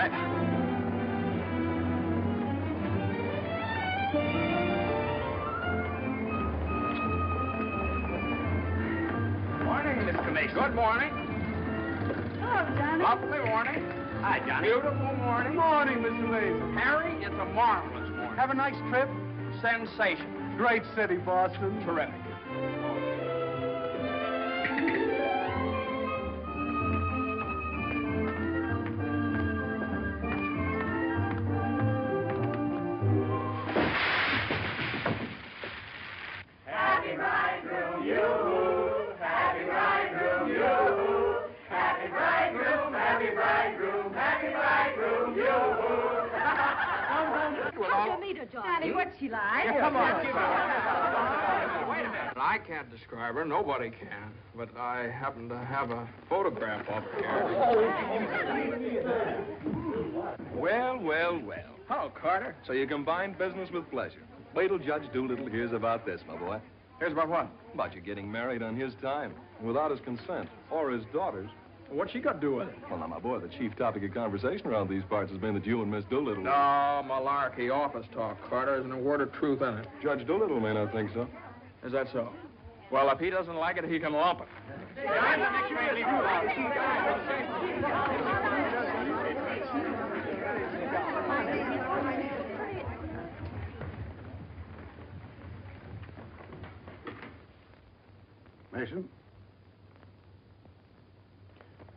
right. Morning, Miss Mason. Good morning. Hello, Johnny. Lovely morning. Hi, Johnny. Beautiful morning. Morning, Mr. Mason. Harry, it's a marvelous morning. Have a nice trip? Sensation. Great city, Boston. Terrific. Happy bridegroom, you. Happy bridegroom, you. Happy bridegroom, happy bridegroom, happy bridegroom, you. How'd you meet her, Johnny? What's she like? Yeah, come on. Wait a minute. I can't describe her. Nobody can. But I happen to have a photograph of her here. Well, well, well. Hello, Carter. So you combine business with pleasure. Wait till Judge Doolittle hears about this, my boy. Here's about what? About you getting married on his time, without his consent, or his daughter's. What's she got to do with it? Well, now, my boy, the chief topic of conversation around these parts has been that you and Miss Doolittle... No, malarkey, office talk, Carter. Isn't a word of truth in it. Judge Doolittle may not think so. Is that so? Well, if he doesn't like it, he can lump it. Mason?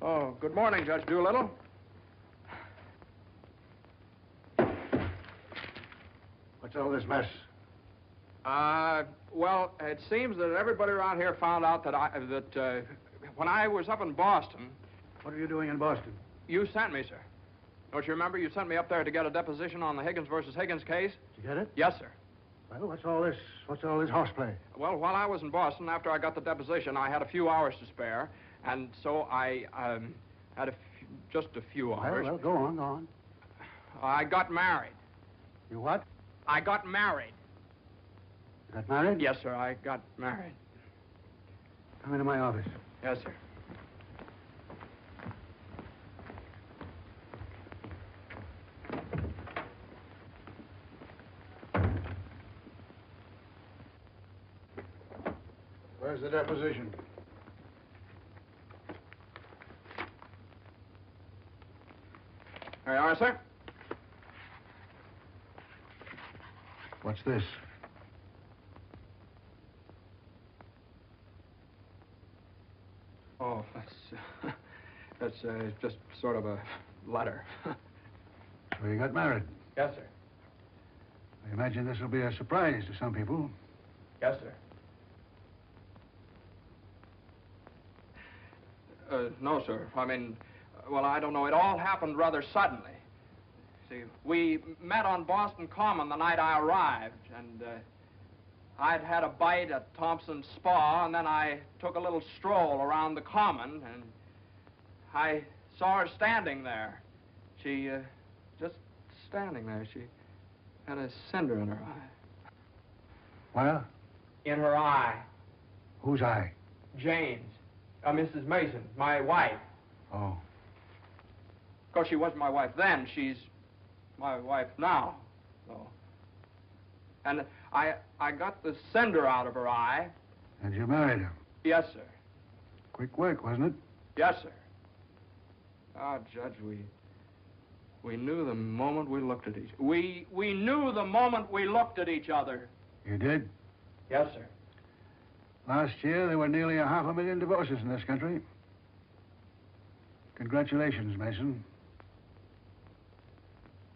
Oh, good morning, Judge Doolittle. What's all this mess? Well, it seems that everybody around here found out that when I was up in Boston... What are you doing in Boston? You sent me, sir. Don't you remember? You sent me up there to get a deposition on the Higgins versus Higgins case? Did you get it? Yes, sir. Well, what's all this horseplay? Well, while I was in Boston, after I got the deposition, I had a few hours to spare, and so I had just a few hours. Well, go on. I got married. You what? I got married. You got married? Yes, sir, I got married. Come into my office. Yes, sir. Where's the deposition? There you are, sir. What's this? Oh, that's just sort of a letter. So you got married? Yes, sir. I imagine this will be a surprise to some people. Yes, sir. No, sir. I mean, well, I don't know. It all happened rather suddenly. See, we met on Boston Common the night I arrived, and I'd had a bite at Thompson's Spa, and then I took a little stroll around the Common, and I saw her standing there. She, just standing there. She had a cinder in her eye. Where? In her eye. Whose eye? Jane's. Mrs. Mason, my wife. Oh. Of course, she wasn't my wife then. She's my wife now. So. And I got the cinder out of her eye. And you married her? Yes, sir. Quick work, wasn't it? Yes, sir. Ah, Judge, we knew the moment we looked at each other. We knew the moment we looked at each other. You did? Yes, sir. Last year, there were nearly 500,000 divorces in this country. Congratulations, Mason.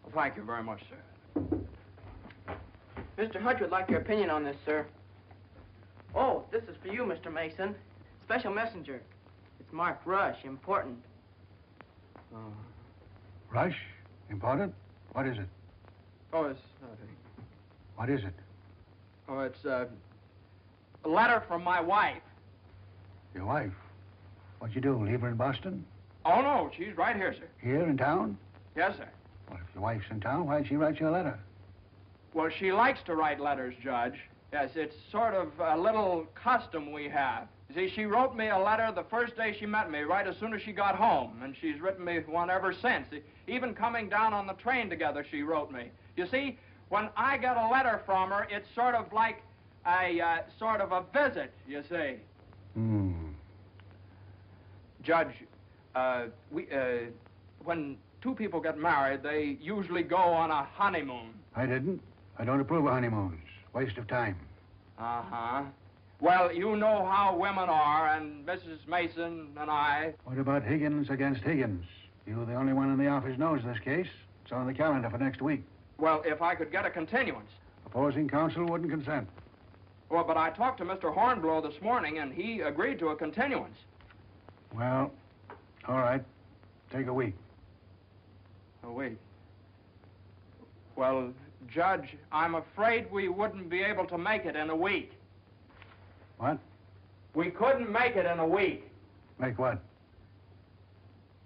Well, thank you very much, sir. Mr. Hutch would like your opinion on this, sir. Oh, this is for you, Mr. Mason. Special messenger. It's marked Rush, important. Rush? Important? What is it? Oh, it's nothing. What is it? Oh, it's a letter from my wife. Your wife? What'd you do, leave her in Boston? Oh, no, she's right here, sir. Here in town? Yes, sir. Well, if your wife's in town, why'd she write you a letter? Well, she likes to write letters, Judge. Yes, it's sort of a little custom we have. See, she wrote me a letter the first day she met me, right as soon as she got home, and she's written me one ever since. Even coming down on the train together, she wrote me. You see, when I get a letter from her, it's sort of like a sort of a visit, you see. Judge, when two people get married, they usually go on a honeymoon. I didn't. I don't approve of honeymoons. Waste of time. Uh-huh. Well, you know how women are, and Mrs. Mason and I... What about Higgins against Higgins? You're the only one in the office knows this case. It's on the calendar for next week. Well, if I could get a continuance. Opposing counsel wouldn't consent. Well, but I talked to Mr. Hornblow this morning, and he agreed to a continuance. Well, all right. Take a week. A week? Well, Judge, I'm afraid we wouldn't be able to make it in a week. What? We couldn't make it in a week. Make what?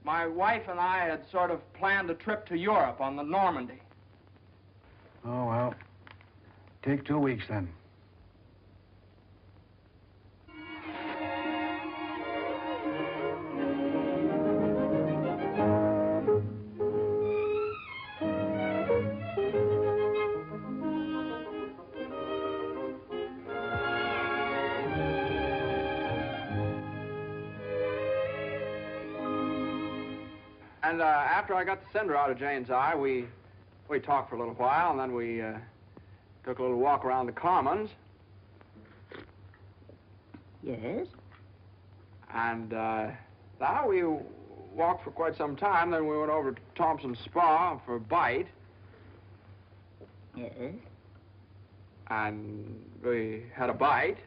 My wife and I had sort of planned a trip to Europe on the Normandy. Oh, well. Take 2 weeks, then. And after I got the cinder out of Jane's eye, we talked for a little while, and then we took a little walk around the Commons. Yes? And now we walked for quite some time, then we went over to Thompson's Spa for a bite. Yes? And we had a bite.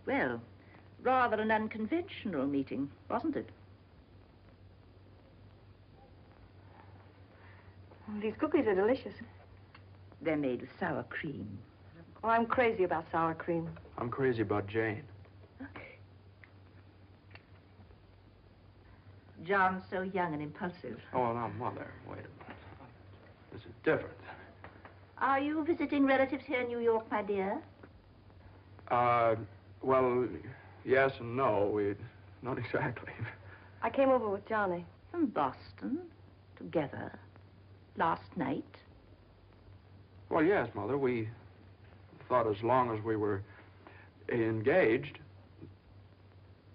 Well, rather an unconventional meeting, wasn't it? These cookies are delicious. They're made with sour cream. Oh, I'm crazy about sour cream. I'm crazy about Jane. John's so young and impulsive. Oh, now, Mother, wait a minute. This is different. Are you visiting relatives here in New York, my dear? Well, yes and no. Not exactly. I came over with Johnny. From Boston, together, last night. Well, yes, Mother. We thought as long as we were engaged.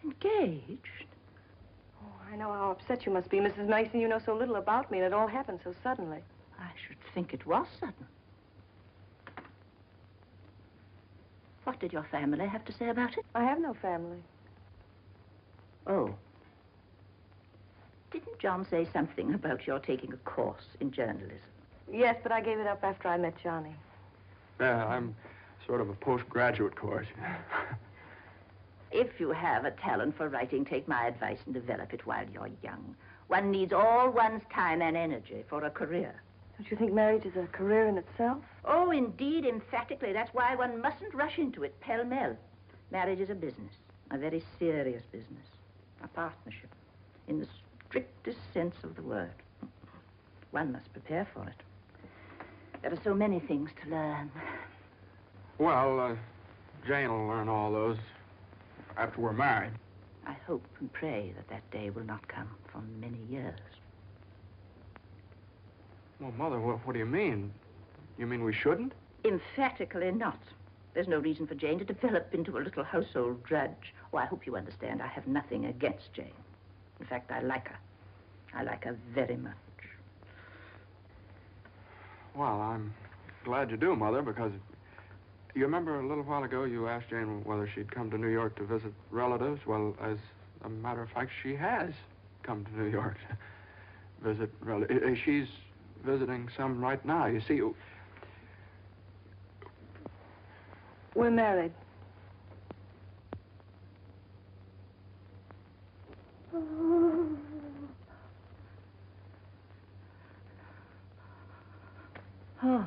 Engaged? Oh, I know how upset you must be, Mrs. Mason. You know so little about me, and it all happened so suddenly. I should think it was sudden. What did your family have to say about it? I have no family. Oh. Didn't John say something about your taking a course in journalism? Yes, but I gave it up after I met Johnny. Yeah, I'm sort of a postgraduate course. If you have a talent for writing, take my advice and develop it while you're young. One needs all one's time and energy for a career. Don't you think marriage is a career in itself? Oh, indeed, emphatically. That's why one mustn't rush into it pell-mell. Marriage is a business, a very serious business, a partnership, in the strictest sense of the word. One must prepare for it. There are so many things to learn. Well, Jane will learn all those after we're married. I hope and pray that that day will not come for many years. Well, Mother, what do you mean? You mean we shouldn't? Emphatically not. There's no reason for Jane to develop into a little household drudge. Oh, I hope you understand. I have nothing against Jane. In fact, I like her. I like her very much. Well, I'm glad you do, Mother, because you remember a little while ago you asked Jane whether she'd come to New York to visit relatives? Well, as a matter of fact, she has come to New York to visit relatives. She's visiting some right now. You see, We're married. Oh.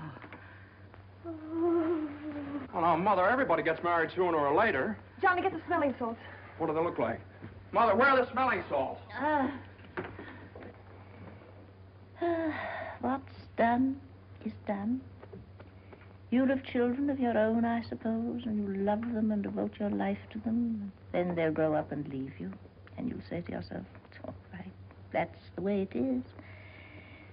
well, now, Mother, everybody gets married sooner or later. Johnny, get the smelling salts. What do they look like? Mother, where are the smelling salts? What's done is done. You'll have children of your own, I suppose, and you'll love them and devote your life to them. Then they'll grow up and leave you, and you'll say to yourself, it's all right. That's the way it is.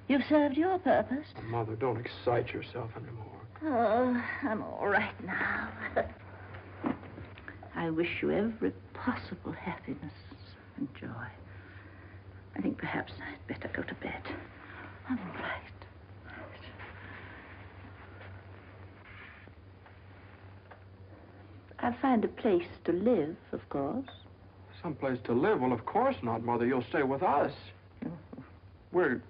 You've served your purpose. Oh, Mother, don't excite yourself anymore. Oh, I'm all right now. I wish you every possible happiness and joy. I think perhaps I'd better go to bed. I'm all right. I'll find a place to live, of course. Someplace to live? Well, of course not, Mother. You'll stay with us. We're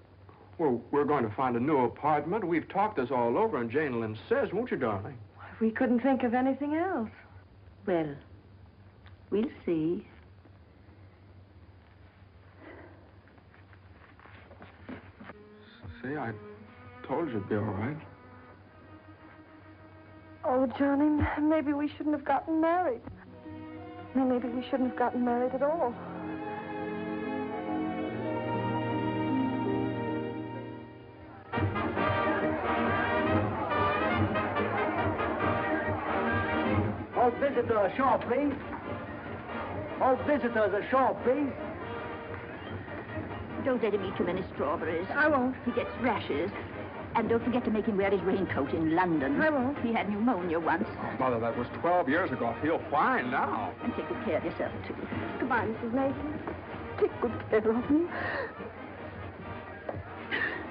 going to find a new apartment. We've talked this all over, and Jane will insist, won't you, darling? We couldn't think of anything else. Well, we'll see. See, I told you it'd be all right. Oh, Johnny, maybe we shouldn't have gotten married. Maybe we shouldn't have gotten married at all. All visitors ashore, please. All visitors ashore, please. Don't let him eat too many strawberries. I won't. He gets rashes. And don't forget to make him wear his raincoat in London. I won't. He had pneumonia once. Oh, Mother, that was 12 years ago. I feel fine now. And take good care of yourself, too. Goodbye, Mrs. Mason. Take good care of him.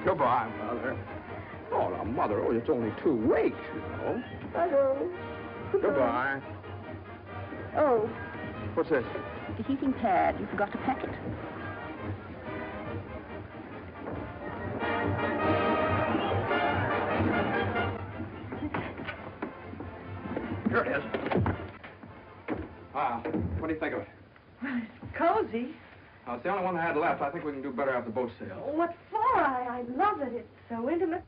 Goodbye, Mother. Oh, now, Mother, it's only 2 weeks, you know. I know. Goodbye. Oh. What's this? The heating pad. You forgot to pack it. Here it is. What do you think of it? Well, it's cozy. It's the only one I had left. I think we can do better after the boat sails. What for? I love it. It's so intimate.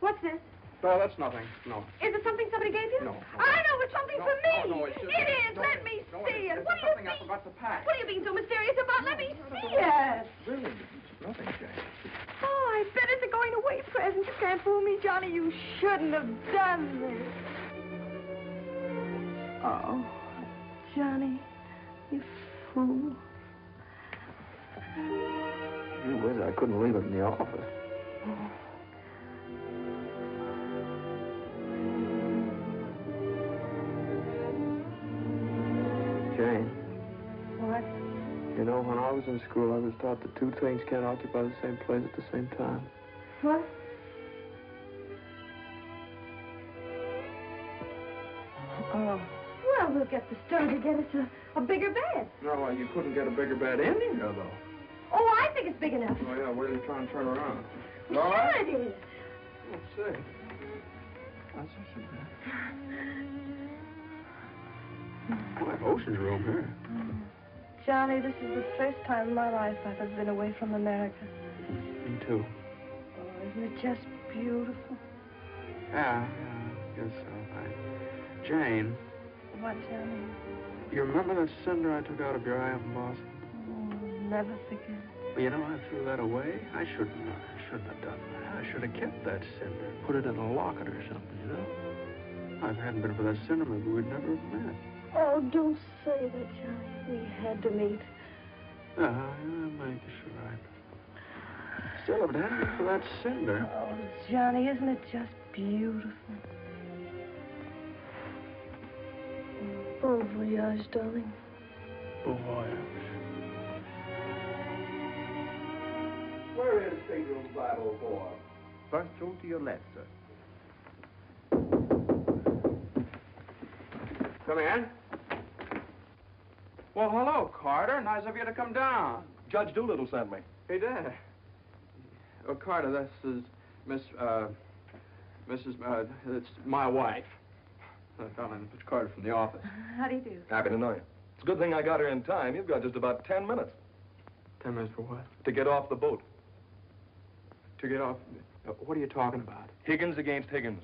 What's this? No, that's nothing. No. Is it something somebody gave you? No. I know, it's something for me. No, it's just... It is. No, Let me no, see it. It's What do you something mean? I forgot to pack. What are you being so mysterious about? Let me see it. Really, it's nothing, Jane. Oh, I bet it's a going-away present. You can't fool me, Johnny. You shouldn't have done this. Oh, Johnny, you fool. Gee whiz, I couldn't leave it in the office. Jane. What? You know, when I was in school, I was taught that 2 things can't occupy the same place at the same time. What? Oh. Well, we'll get the stone to get us a bigger bed. No, you couldn't get a bigger bed in here, though. Oh, I think it's big enough. Oh, yeah, where are you trying to turn around? Sure it is. Let's see. That's not so bad. Boy, ocean's room here. Johnny, this is the first time in my life I've ever been away from America. Me too. Oh, isn't it just beautiful? Yeah, I guess so. Jane. What, Johnny? You remember that cinder I took out of your eye up in Boston? Oh, never forget. Well, you know, I threw that away. I shouldn't have done that. I should have kept that cinder, put it in a locket or something, you know? If it hadn't been for that cinder, maybe we'd never have met. Oh, don't say that, Johnny. We had to meet. Yeah, maybe you're right. Still, if it hadn't been for that cinder... Oh, Johnny, isn't it just beautiful? Bon voyage, darling. Bon voyage. Where is stateroom 504? First room to your left, sir. Come in. Well, hello, Carter. Nice of you to come down. Judge Doolittle sent me. He did. Oh, Carter, this is it's my wife. It's Carter from the office. How do you do? Happy to know you. It's a good thing I got her in time. You've got just about 10 minutes 10 minutes for what? to get off the boat. To get off... what are you talking about? Higgins against Higgins.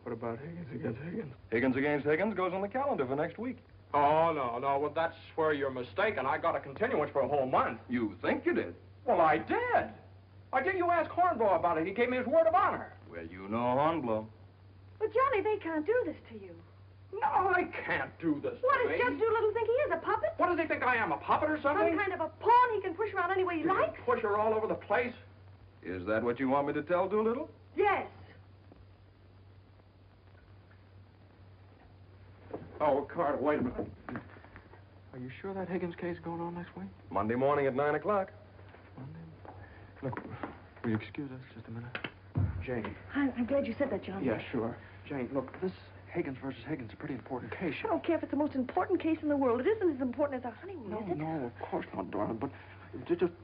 What about Higgins against Higgins? Higgins against Higgins goes on the calendar for next week. Oh, no. Well, that's where you're mistaken. I got a continuance for a whole month. You think you did? Well, I did. Why didn't you ask Hornblow about it? He gave me his word of honor. Well, you know Hornblow. But, Johnny, they can't do this to you. No, they can't do this What to does me. Judge Doolittle think he is, a puppet? What does he think I am, a puppet or something? Some kind of a pawn he can push around any way he You can likes? push her all over the place. Is that what you want me to tell Doolittle? Yes. Oh, Carter, wait a minute. Are you sure that Higgins case is going on next week? Monday morning at 9 o'clock. Monday? Look, will you excuse us just a minute? Jane. I'm glad you said that, John. Yeah, sure. Jane, look, this Higgins versus Higgins is a pretty important case. I don't care if it's the most important case in the world. It isn't as important as our honeymoon, No, is it? no, of course not, darling, but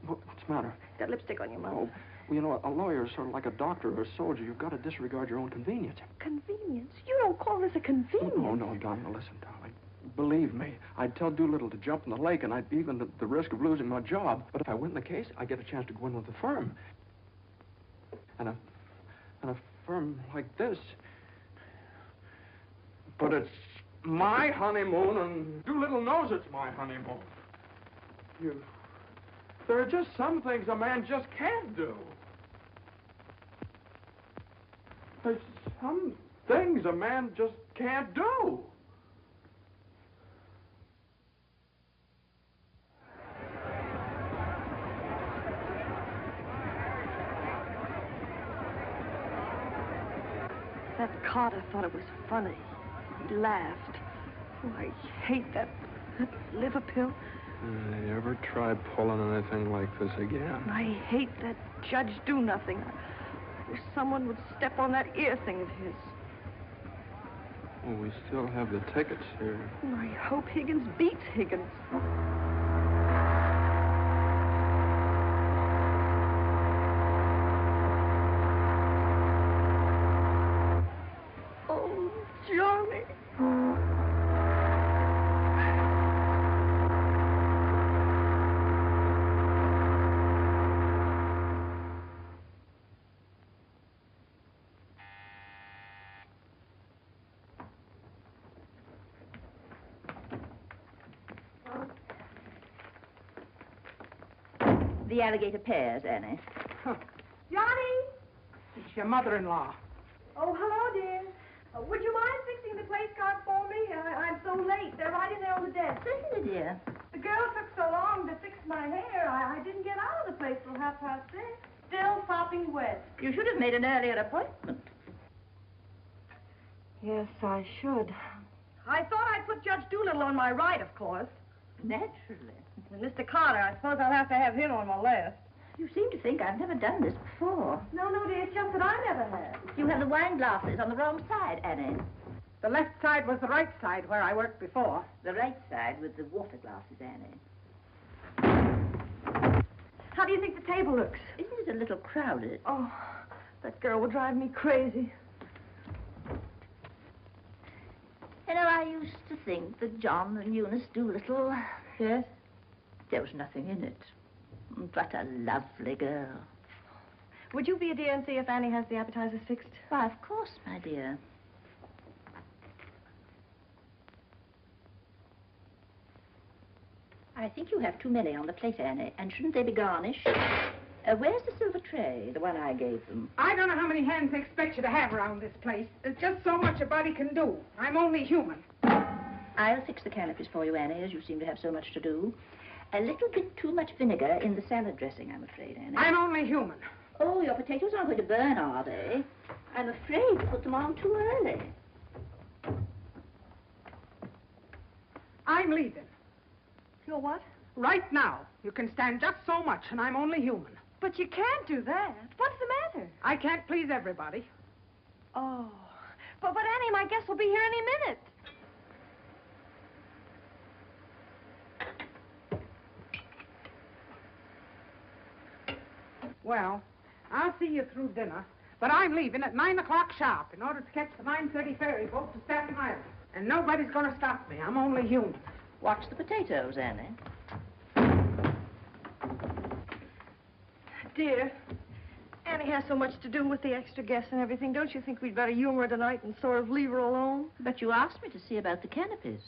what's the matter? That lipstick on your mouth. Oh, well, you know, a lawyer is sort of like a doctor or a soldier. You've got to disregard your own convenience. Convenience? You don't call this a convenience. No, darling, listen, darling. Believe me, I'd tell Doolittle to jump in the lake, and I'd be even at the risk of losing my job. But if I win the case, I get a chance to go in with the firm. And a firm like this. But it's my honeymoon, and Doolittle knows it's my honeymoon. There are just some things a man just can't do. There's some things a man just can't do. That Carter thought it was funny. He laughed. Oh, I hate that liver pill. You ever try pulling anything like this again? I hate that Judge Do-Nothing. I wish someone would step on that ear thing of his. Well, we still have the tickets here. I hope Higgins beats Higgins. Oh, Johnny. The alligator pears, Annie. Johnny! It's your mother-in-law. Oh, hello, dear. Would you mind fixing the place card for me? I'm so late. They're right in there on the desk. Certainly, dear. The girl took so long to fix my hair, I didn't get out of the place till 6:30. Still sopping wet. You should have made an earlier appointment. Yes, I should. I thought I'd put Judge Doolittle on my right, of course. Naturally. And Mr. Carter, I suppose I'll have to have him on my left. You seem to think I've never done this before. No, dear, it's just that I never have. You have the wine glasses on the wrong side, Annie. The left side was the right side where I worked before. The right side with the water glasses, Annie. How do you think the table looks? Isn't it a little crowded? Oh, that girl will drive me crazy. You know, I used to think that John and Eunice Doolittle... Yes? There was nothing in it. But a lovely girl. Would you be a dear and see if Annie has the appetizers fixed? Why, of course, my dear. I think you have too many on the plate, Annie, and shouldn't they be garnished? Where's the silver tray, the one I gave them? I don't know how many hands they expect you to have around this place. There's just so much a body can do. I'm only human. I'll fix the canopies for you, Annie, as you seem to have so much to do. A little bit too much vinegar in the salad dressing, I'm afraid, Annie. I'm only human. Oh, your potatoes aren't going to burn, are they? I'm afraid to put them on too early. I'm leaving. You're what? Right now. You can stand just so much, and I'm only human. But you can't do that. What's the matter? I can't please everybody. Oh. But Annie, my guest will be here any minute. Well, I'll see you through dinner, but I'm leaving at 9 o'clock sharp in order to catch the 9:30 ferry boat to Staten Island. And nobody's going to stop me. I'm only human. Watch the potatoes, Annie. Dear, Annie has so much to do with the extra guests and everything. Don't you think we'd better humor her tonight and sort of leave her alone? But you asked me to see about the canopies.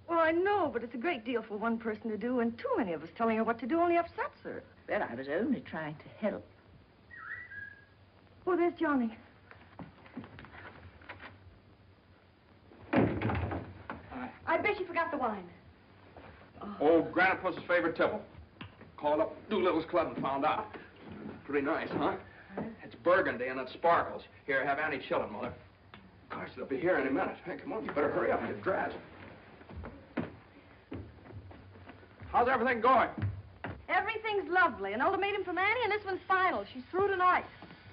Well, I know, but it's a great deal for one person to do, and too many of us telling her what to do only upsets her. Well, I was only trying to help. Oh, there's Johnny. I bet you forgot the wine. Old Granite Puss's favorite tipple. Called up Doolittle's club and found out. Pretty nice, huh? It's burgundy and it sparkles. Here, have Annie chill it, Mother. Gosh, they'll be here any minute. Hey, come on, you better hurry up and get dressed. How's everything going? Everything's lovely. An ultimatum from Annie, and this one's final. She's through tonight.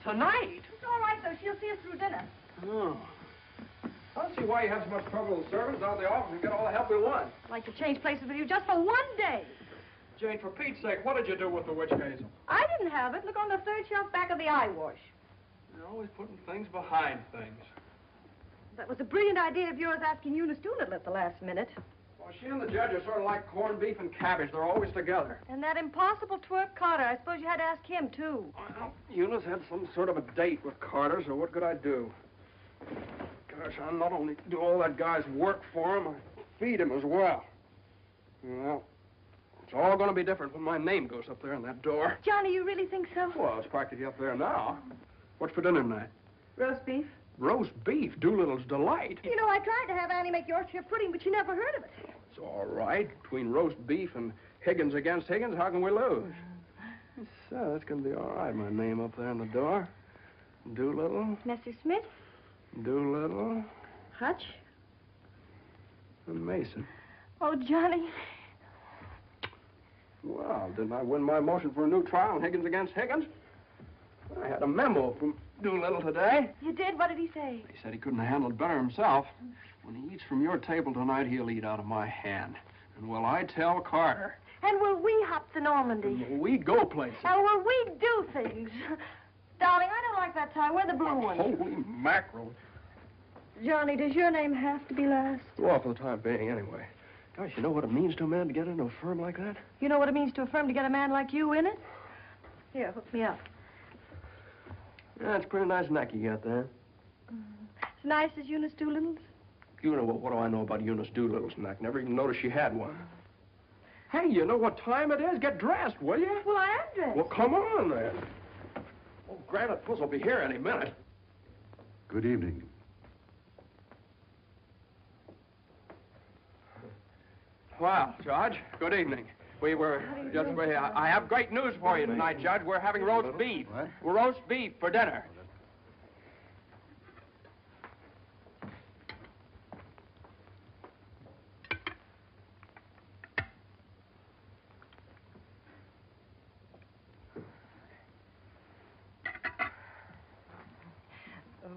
Tonight? It's all right, though. She'll see us through dinner. Oh. I don't see why you have so much trouble with servants out of the office and get all the help we want. I'd like to change places with you just for one day. Jane, for Pete's sake, what did you do with the witch hazel? I didn't have it. Look on the third shelf back of the eye wash. You're always putting things behind things. That was a brilliant idea of yours asking Eunice Doolittle at the last minute. Well, she and the judge are sort of like corned beef and cabbage. They're always together. And that impossible twerk Carter, I suppose you had to ask him, too. Well, Eunice had some sort of a date with Carter, so what could I do? Gosh, I not only do all that guy's work for him, I feed him as well. Well, it's all going to be different when my name goes up there on that door. Johnny, you really think so? Well, it's practically up there now. What's for dinner tonight? Roast beef. Roast beef, Doolittle's delight. You know, I tried to have Annie make Yorkshire pudding, but she never heard of it. It's all right. Between roast beef and Higgins against Higgins, how can we lose? So, that's going to be all right. My name up there on the door. Doolittle. Mr. Smith. Doolittle. Hutch. And Mason. Oh, Johnny. Well, didn't I win my motion for a new trial on Higgins against Higgins? I had a memo from Doolittle today. You did? What did he say? He said he couldn't have handled it better himself. When he eats from your table tonight, he'll eat out of my hand. And will I tell Carter? And will we hop to Normandy? And will we go places? And will we do things? Darling, I don't like that tie. Wear the blue one. Holy mackerel. Johnny, does your name have to be last? Well, for the time being, anyway. Gosh, you know what it means to a man to get into a firm like that? You know what it means to a firm to get a man like you in it? Here, hook me up. Yeah, it's a pretty nice neck you got there. As nice as Eunice Doolittle's? You know, what do I know about Eunice Doolittle's neck? Never even noticed she had one. Hey, you know what time it is? Get dressed, will you? Well, I am dressed. Well, come on, then. Oh, Granite Puss will be here any minute. Good evening. Well, Judge, good evening. I have great news for you tonight, Judge. We're having roast beef. What? We're roast beef for dinner.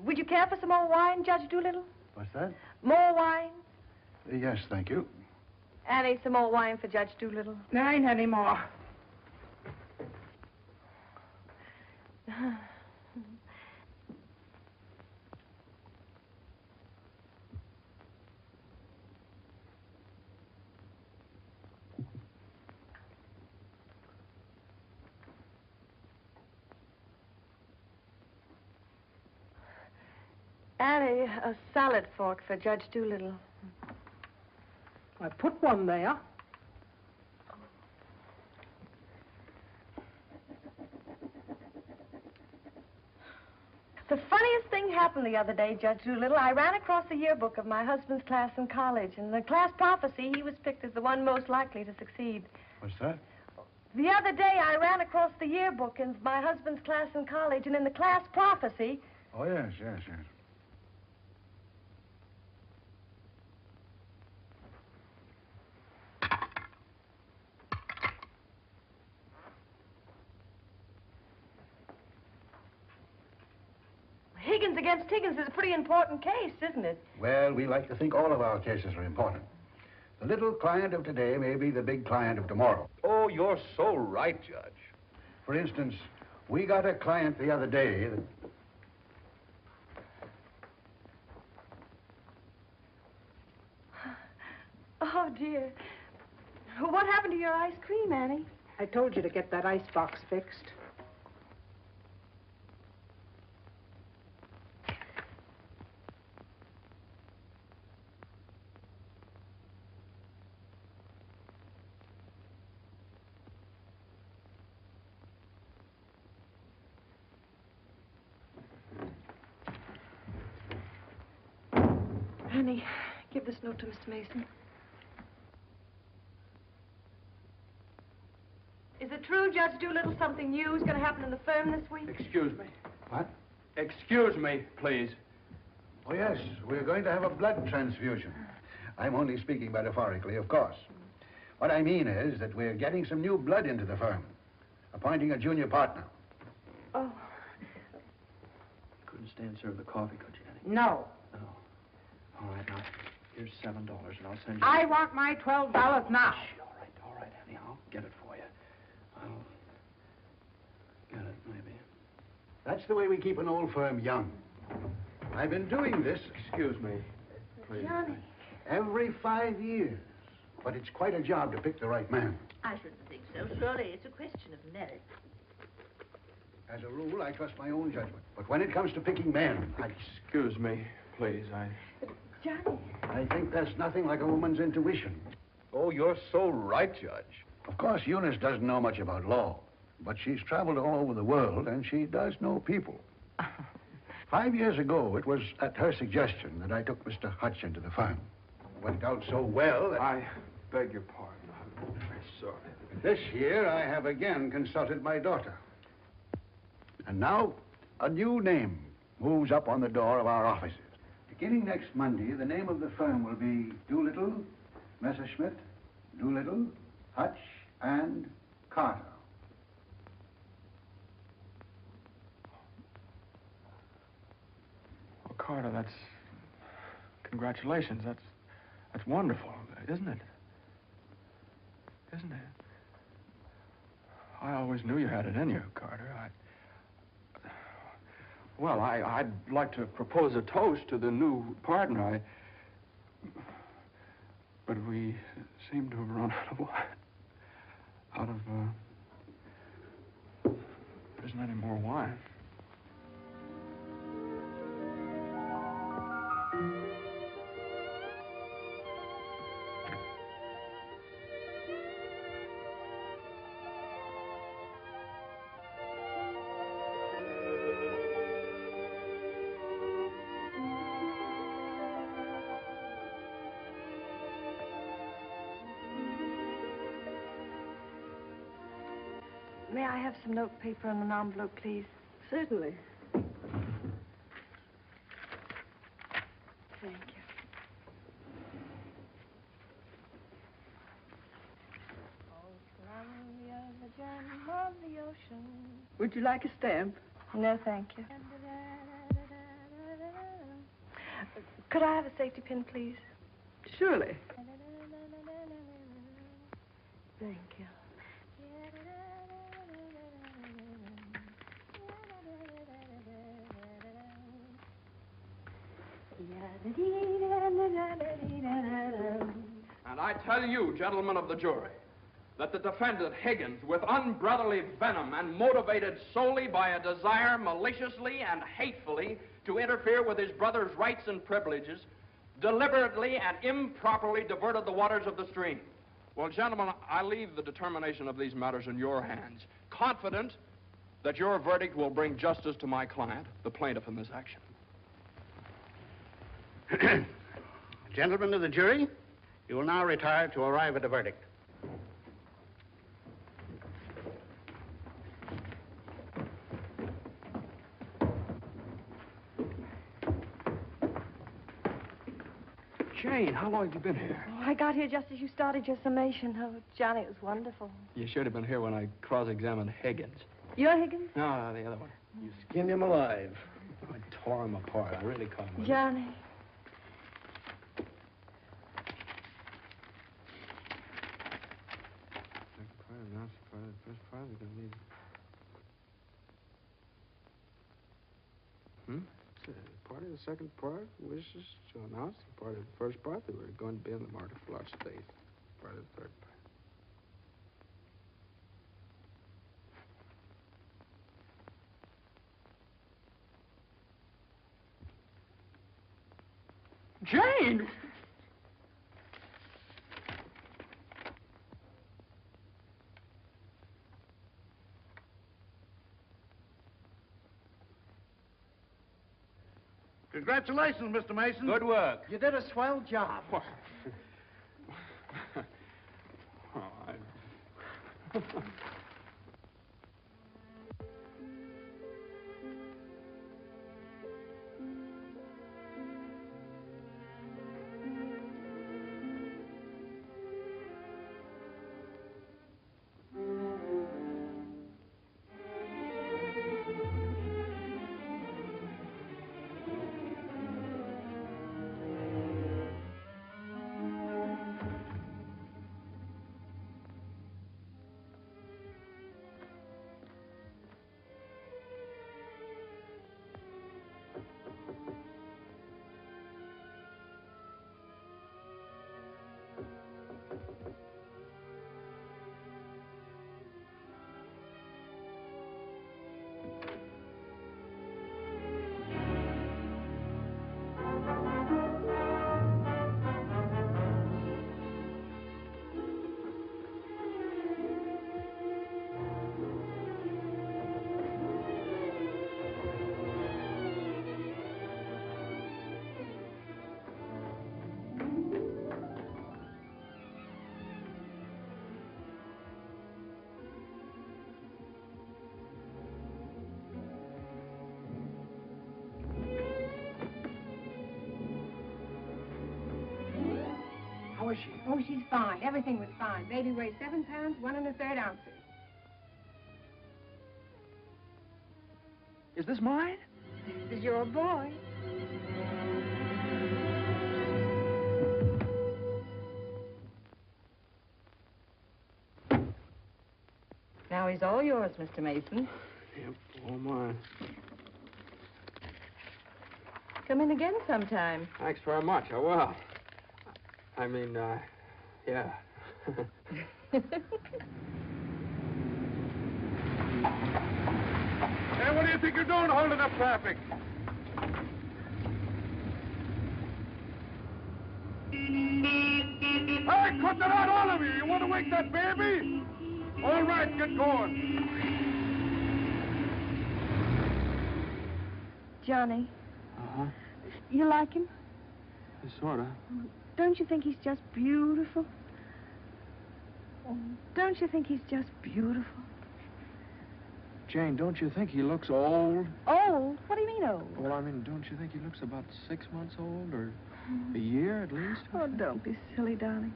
Would you care for some more wine, Judge Doolittle? What's that? More wine? Yes, thank you. Annie, some more wine for Judge Doolittle. There ain't any more. Annie, a salad fork for Judge Doolittle. I put one there. The funniest thing happened the other day, Judge Doolittle. I ran across the yearbook of my husband's class in college. In the class prophecy, he was picked as the one most likely to succeed. What's that? The other day, I ran across the yearbook in my husband's class in college, and in the class prophecy... Oh, yes, yes, yes. Higgins against Higgins is a pretty important case, isn't it? Well, we like to think all of our cases are important. The little client of today may be the big client of tomorrow. Oh, you're so right, Judge. For instance, we got a client the other day that... Oh, dear. What happened to your ice cream, Annie? I told you to get that icebox fixed. Johnny, give this note to Mr. Mason. Is it true, Judge Doolittle, something new is going to happen in the firm this week? Excuse me. What? Excuse me, please. Oh, yes. We're going to have a blood transfusion. I'm only speaking metaphorically, of course. What I mean is that we're getting some new blood into the firm, appointing a junior partner. Oh. Couldn't stand serve the coffee, could you, Annie? No. No. All right, now, here's $7, and I'll send you... I want my $12 now. All right, Annie, I'll get it for you. I'll get it, maybe. That's the way we keep an old firm young. I've been doing this, Excuse me, please. Johnny. every 5 years. But it's quite a job to pick the right man. I shouldn't think so. Surely it's a question of merit. As a rule, I trust my own judgment. But when it comes to picking men, Excuse me, please. Johnny. I think there's nothing like a woman's intuition. Oh, you're so right, Judge. Of course, Eunice doesn't know much about law, but she's traveled all over the world, and she does know people. 5 years ago, it was at her suggestion that I took Mr. Hutch into the firm. It went out so well that... I beg your pardon. I'm very sorry. This year, I have again consulted my daughter. And now, a new name moves up on the door of our offices. Beginning next Monday, the name of the firm will be Doolittle, Messerschmitt, Doolittle, Hutch, and Carter. Well, Carter, that's... Congratulations. That's wonderful, isn't it? Isn't it? I always knew you had it in you, Carter. Well, I'd like to propose a toast to the new partner. But we seem to have run out of wine. There isn't any more wine. May I have some notepaper and an envelope, please? Certainly. Thank you. Of the ocean. Would you like a stamp? No, thank you. Could I have a safety pin, please? Surely. Thank you. And I tell you, gentlemen of the jury, that the defendant, Higgins, with unbrotherly venom and motivated solely by a desire maliciously and hatefully to interfere with his brother's rights and privileges, deliberately and improperly diverted the waters of the stream. Well, gentlemen, I leave the determination of these matters in your hands, confident that your verdict will bring justice to my client, the plaintiff in this action. Gentlemen of the jury, you will now retire to arrive at a verdict. Jane, how long have you been here? Oh, I got here just as you started your summation. Oh, Johnny, it was wonderful. You should have been here when I cross-examined Higgins. You're Higgins? No, the other one. You skinned him alive. I tore him apart. I really caught him. Johnny. Part of the second part wishes to announce the part of the first part that we're going to be in the market for large space. Part of the third part. Jane! Congratulations, Mr. Mason. Good work. You did a swell job. How is she? Oh, she's fine. Everything was fine. Baby weighs 7 pounds, 1 1/3 ounces. Is this mine? This is your boy. Now he's all yours, Mr. Mason. Yep, all mine. Come in again sometime. Thanks very much. I will. I mean, yeah. Hey, what do you think you're doing holding up traffic? Hey, cut that out, all of you! You want to wake that baby? All right, get going. Johnny, Uh-huh. you like him? Sort of. Don't you think he's just beautiful? Don't you think he's just beautiful? Jane, don't you think he looks old? Old? What do you mean old? Well, I mean, don't you think he looks about 6 months old, or a year at least? Oh, don't be silly, darling.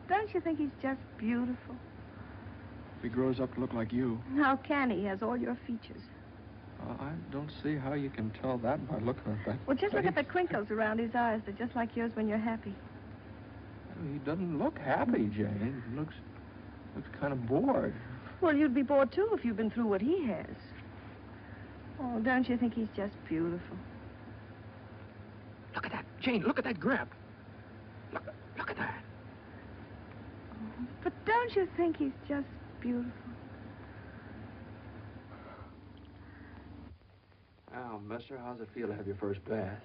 Don't you think he's just beautiful? If he grows up to look like you. How can he? He has all your features. I don't see how you can tell that by looking at that. Well, just look at the face. crinkles around his eyes. They're just like yours when you're happy. He doesn't look happy, Jane. He looks kind of bored. Well, you'd be bored, too, if you'd been through what he has. Oh, don't you think he's just beautiful? Look at that, Jane. Look at that grip. Look at that. But don't you think he's just beautiful? Well, mister, how's it feel to have your first bath?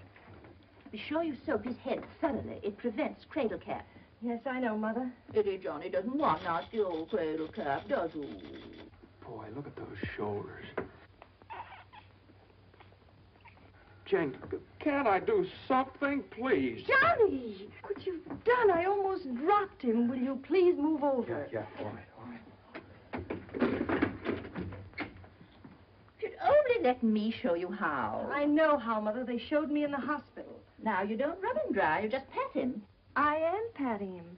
Be sure you soak his head thoroughly. It prevents cradle cap. Yes, I know, Mother. Pity Johnny doesn't want nasty old cradle cap, does he? Boy, look at those shoulders. Jane, can't I do something, please? Johnny! What you've done, I almost dropped him. Will you please move over? Yeah, all right. If you'd only let me show you how. I know how, Mother. They showed me in the hospital. Now, you don't rub him dry, you just pat him. I am patting him.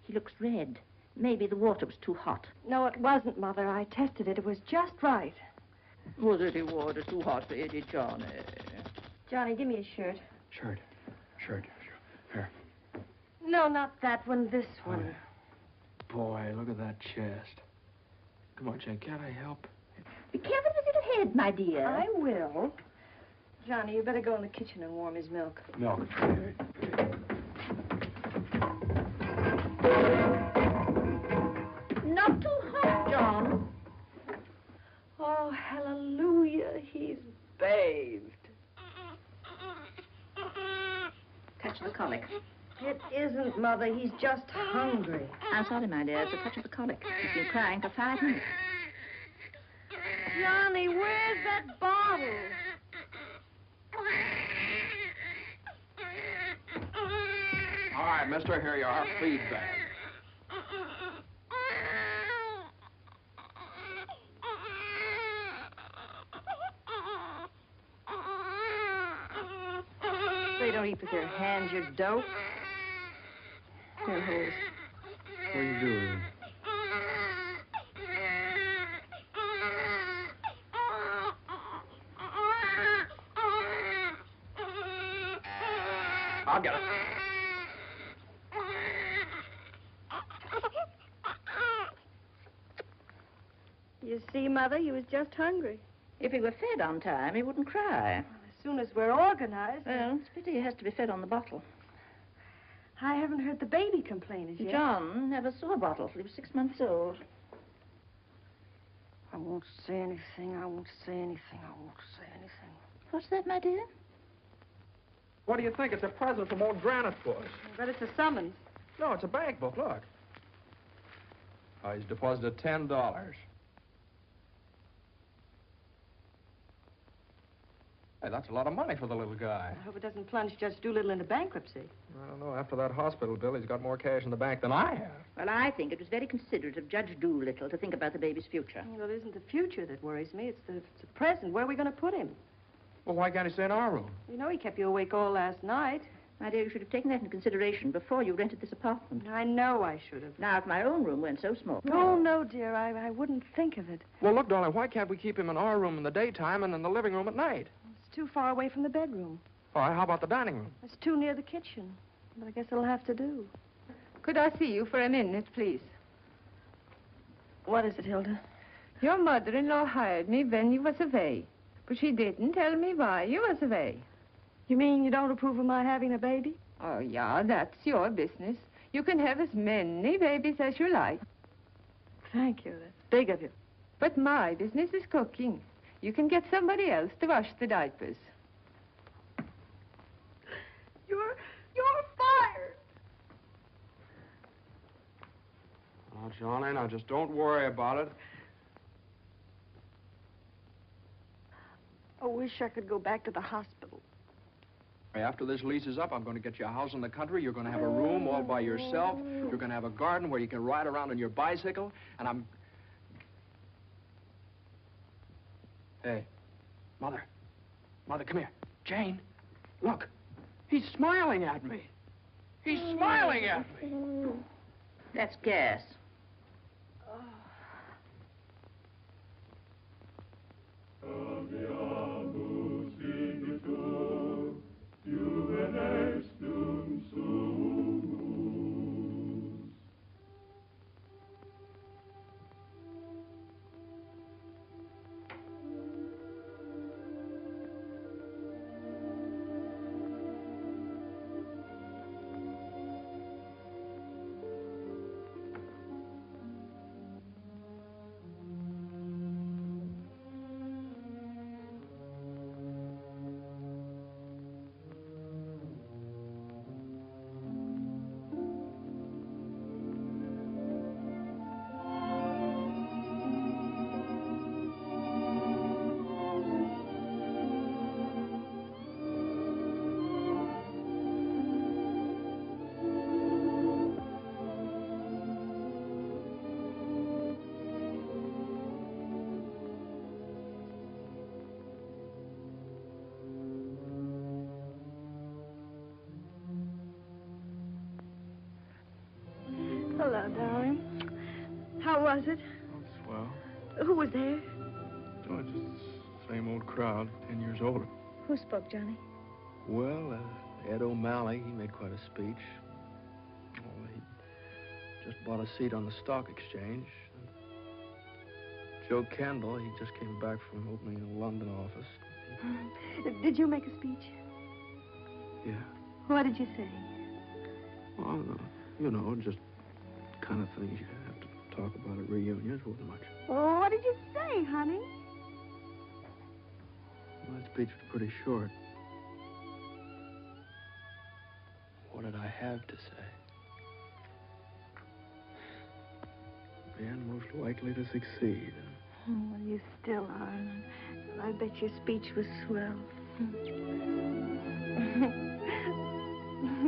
He looks red. Maybe the water was too hot. No, it wasn't, Mother. I tested it. It was just right. Was it the water too hot for Eddie, Johnny? Johnny, give me a shirt. Shirt. Here. No, not that one. This one. Boy, look at that chest. Come on, Jane, can't I help? Be careful with your head, my dear. I will. Johnny, you better go in the kitchen and warm his milk. Milk. Not too hot, John. Oh, hallelujah. He's bathed. Touch of the colic. It isn't, Mother. He's just hungry. I'm sorry, my dear. It's a touch of the colic. He's been crying for 5 minutes. Johnny, where's that bottle? All right, mister, here you are. Feedback. They don't eat with their hands, you dope. Here, Horace. What are you doing? I'll get it. You see, Mother, he was just hungry. If he were fed on time, he wouldn't cry. As soon as we're organized. Well, it's a pity he has to be fed on the bottle. I haven't heard the baby complain as yet. John never saw a bottle till he was 6 months old. I won't say anything. I won't say anything. I won't say anything. What's that, my dear? What do you think? It's a present from old Granite for us. But it's a summons. No, it's a bank book. Look. Oh, he's deposited $10. Hey, that's a lot of money for the little guy. I hope it doesn't plunge Judge Doolittle into bankruptcy. I don't know. After that hospital bill, he's got more cash in the bank than I have. Well, I think it was very considerate of Judge Doolittle to think about the baby's future. Well, it isn't the future that worries me. It's the present. Where are we going to put him? Well, why can't he stay in our room? You know he kept you awake all last night. My dear, you should have taken that into consideration before you rented this apartment. I know I should have. Now, if my own room weren't so small. Oh, no, dear. I wouldn't think of it. Well, look, darling, why can't we keep him in our room in the daytime and in the living room at night? It's too far away from the bedroom. All right, how about the dining room? It's too near the kitchen. But I guess it'll have to do. Could I see you for a minute, please? What is it, Hilda? Your mother-in-law hired me when you was away. But she didn't tell me why you was away. You mean you don't approve of my having a baby? Oh, yeah, that's your business. You can have as many babies as you like. Thank you. That's big of you. But my business is cooking. You can get somebody else to wash the diapers. You're fired. Oh, Johnny, now just don't worry about it. I wish I could go back to the hospital. After this lease is up, I'm going to get you a house in the country. You're going to have a room all by yourself. You're going to have a garden where you can ride around on your bicycle. And I'm... Hey, Mother. Mother, come here. Jane, look. He's smiling at me. He's smiling at me. That's gas. Hello, darling. How was it? Oh, swell. Who was there? Oh, just the same old crowd, 10 years older. Who spoke, Johnny? Well, Ed O'Malley, he made quite a speech. Oh, he just bought a seat on the stock exchange. Joe Kendall, he just came back from opening a London office. Did you make a speech? Yeah. What did you say? Well, you know, just kind of things you have to talk about at reunions. Wasn't much. Oh, what did you say, honey? Well, that speech was pretty short. What did I have to say? Man most likely to succeed. Well, you still are. I bet your speech was swell.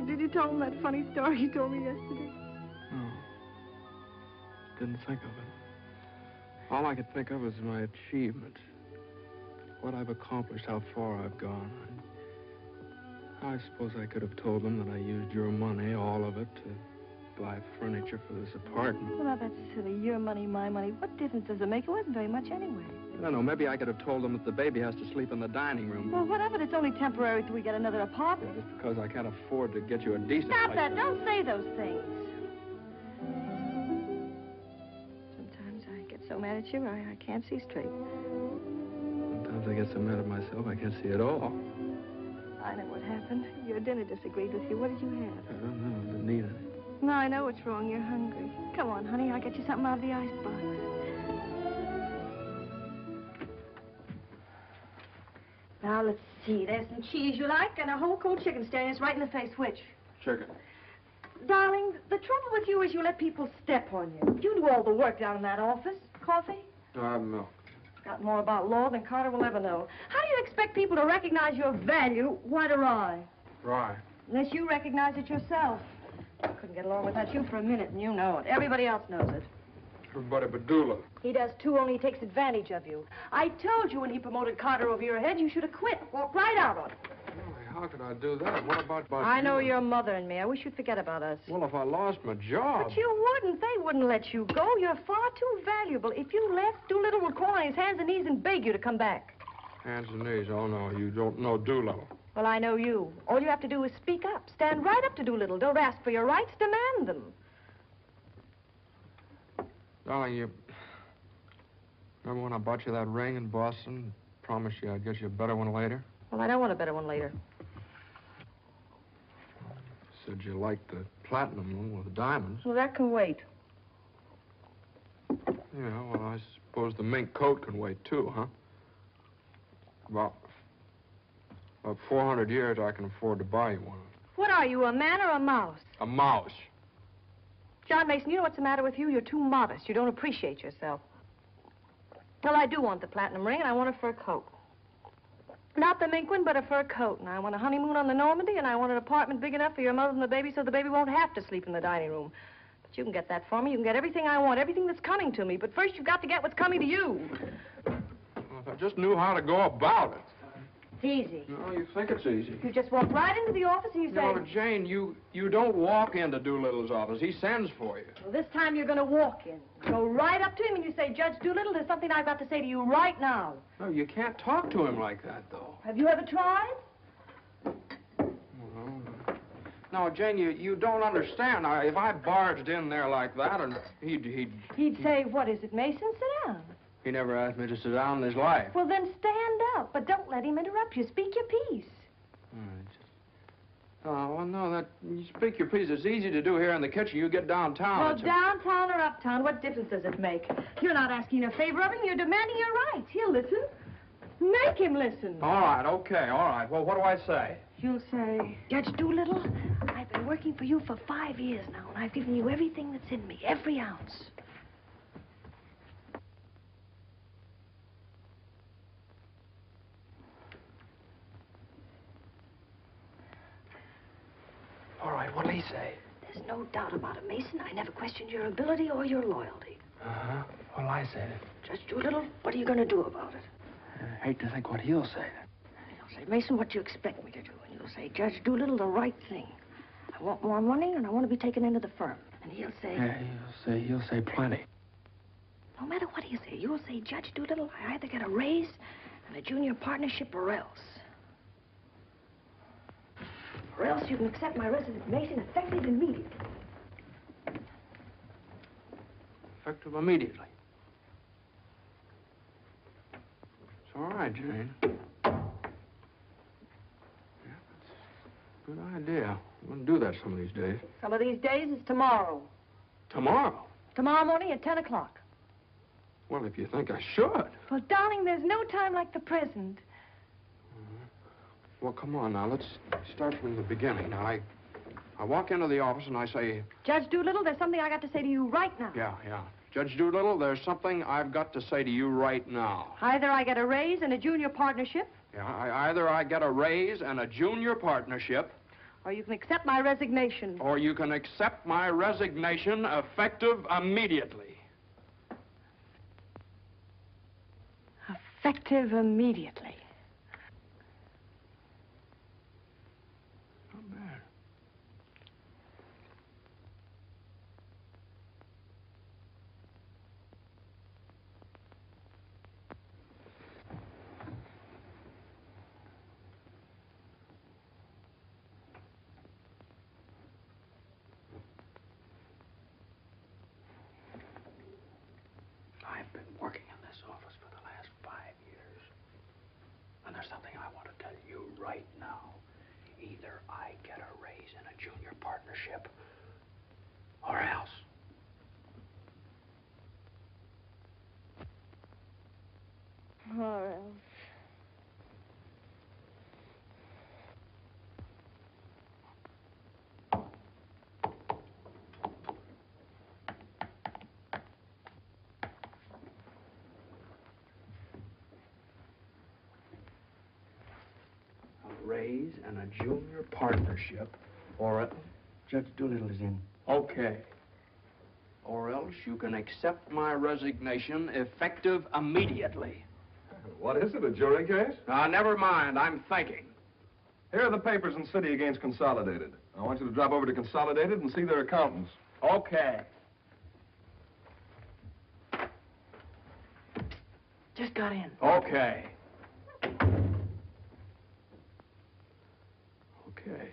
Did you tell him that funny story you told me yesterday? No. Didn't think of it. All I could think of was my achievements. What I've accomplished, how far I've gone. I suppose I could have told them that I used your money, all of it, to buy furniture for this apartment. Well, now, that's silly. Your money, my money. What difference does it make? It wasn't very much anyway. I don't know. Maybe I could have told them that the baby has to sleep in the dining room. Well, whatever. It's only temporary till we get another apartment. Just because I can't afford to get you a decent Stop place. that. Don't say those things. Sometimes I get so mad at you, I can't see straight. Sometimes I get so mad at myself, I can't see at all. I know what happened. Your dinner disagreed with you. What did you have? I don't know. I didn't eat it. No, I know what's wrong. You're hungry. Come on, honey. I'll get you something out of the icebox. Now, let's see. There's some cheese you like and a whole cold chicken staring us right in the face. Which? Chicken. Darling, the trouble with you is you let people step on you. You do all the work down in that office. Coffee? No, I have milk. Got more about law than Carter will ever know. How do you expect people to recognize your value? What a rye. Rye. Unless you recognize it yourself. I couldn't get along without you for a minute, and you know it. Everybody else knows it. Everybody but Doolittle. He does, too, only he takes advantage of you. I told you when he promoted Carter over your head, you should have quit. Walked right out on it. How could I do that? What about I know your mother and me. I wish you'd forget about us. Well, if I lost my job... But you wouldn't. They wouldn't let you go. You're far too valuable. If you left, Doolittle would crawl on his hands and knees and beg you to come back. Hands and knees? Oh, no, you don't know Doolittle. Well, I know you. All you have to do is speak up. Stand right up to Doolittle. Don't ask for your rights. Demand them. Darling, you... Remember when I bought you that ring in Boston? Promised you I'd get you a better one later? Well, I don't want a better one later. Said you liked the platinum one with the diamonds. Well, that can wait. Yeah, well, I suppose the mink coat can wait, too, huh? About 400 years, I can afford to buy you one. What are you, a man or a mouse? A mouse. John Mason, you know what's the matter with you? You're too modest. You don't appreciate yourself. Well, I do want the platinum ring, and I want a fur coat. Not the mink one, but a fur coat. And I want a honeymoon on the Normandy, and I want an apartment big enough for your mother and the baby so the baby won't have to sleep in the dining room. But you can get that for me. You can get everything I want, everything that's coming to me. But first, you've got to get what's coming to you. Well, if I just knew how to go about it. It's easy. No, you think it's easy. You just walk right into the office and you say... No, Jane, you don't walk into Doolittle's office. He sends for you. Well, this time you're going to walk in. Go right up to him and you say, Judge Doolittle, there's something I've got to say to you right now. No, you can't talk to him like that, though. Have you ever tried? No, Jane, you don't understand. If I barged in there like that, and He'd say, what is it, Mason? Sit down. He never asked me to sit down in his life. Well, then stand up, but don't let him interrupt you. Speak your piece. All right. Oh, well, no, you speak your piece. It's easy to do here in the kitchen. You get downtown. Well, downtown or uptown, what difference does it make? You're not asking a favor of him. You're demanding your rights. He'll listen. Make him listen. All right, okay, all right. Well, what do I say? You'll say, Judge Doolittle, I've been working for you for 5 years now, and I've given you everything that's in me, every ounce. All right, what'll he say? There's no doubt about it, Mason. I never questioned your ability or your loyalty. Uh-huh. What'll I say? Judge Doolittle, what are you going to do about it? I hate to think what he'll say. He'll say, Mason, what do you expect me to do? And you'll say, Judge Doolittle, the right thing. I want more money, and I want to be taken into the firm. And he'll say... He'll say plenty. No matter what he'll say, you'll say, Judge Doolittle, I either get a raise and a junior partnership or else. Or else you can accept my resignation effective immediately. Effective immediately. It's all right, Jane. Yeah, that's a good idea. I'm going to do that some of these days. Some of these days is tomorrow. Tomorrow? Tomorrow morning at 10 o'clock. Well, if you think I should. Well, darling, there's no time like the present. Well, come on now. Let's start from the beginning. Now, I walk into the office and I say... Judge Doolittle, there's something I got to say to you right now. Yeah. Judge Doolittle, there's something I've got to say to you right now. Either I get a raise and a junior partnership, Yeah, either I get a raise and a junior partnership, or you can accept my resignation. or you can accept my resignation effective immediately. Effective immediately. Not bad. I've been working in this office for the last 5 years. And there's something I want to tell you right now. Either I get a raise in a junior partnership, or else. Or else. A raise and a junior partnership, or a... Judge Doolittle is in. Okay. Or else you can accept my resignation effective immediately. What is it, a jury case? Never mind, I'm thinking. Here are the papers in city against Consolidated. I want you to drop over to Consolidated and see their accountants. Okay. Just got in. Okay. Okay.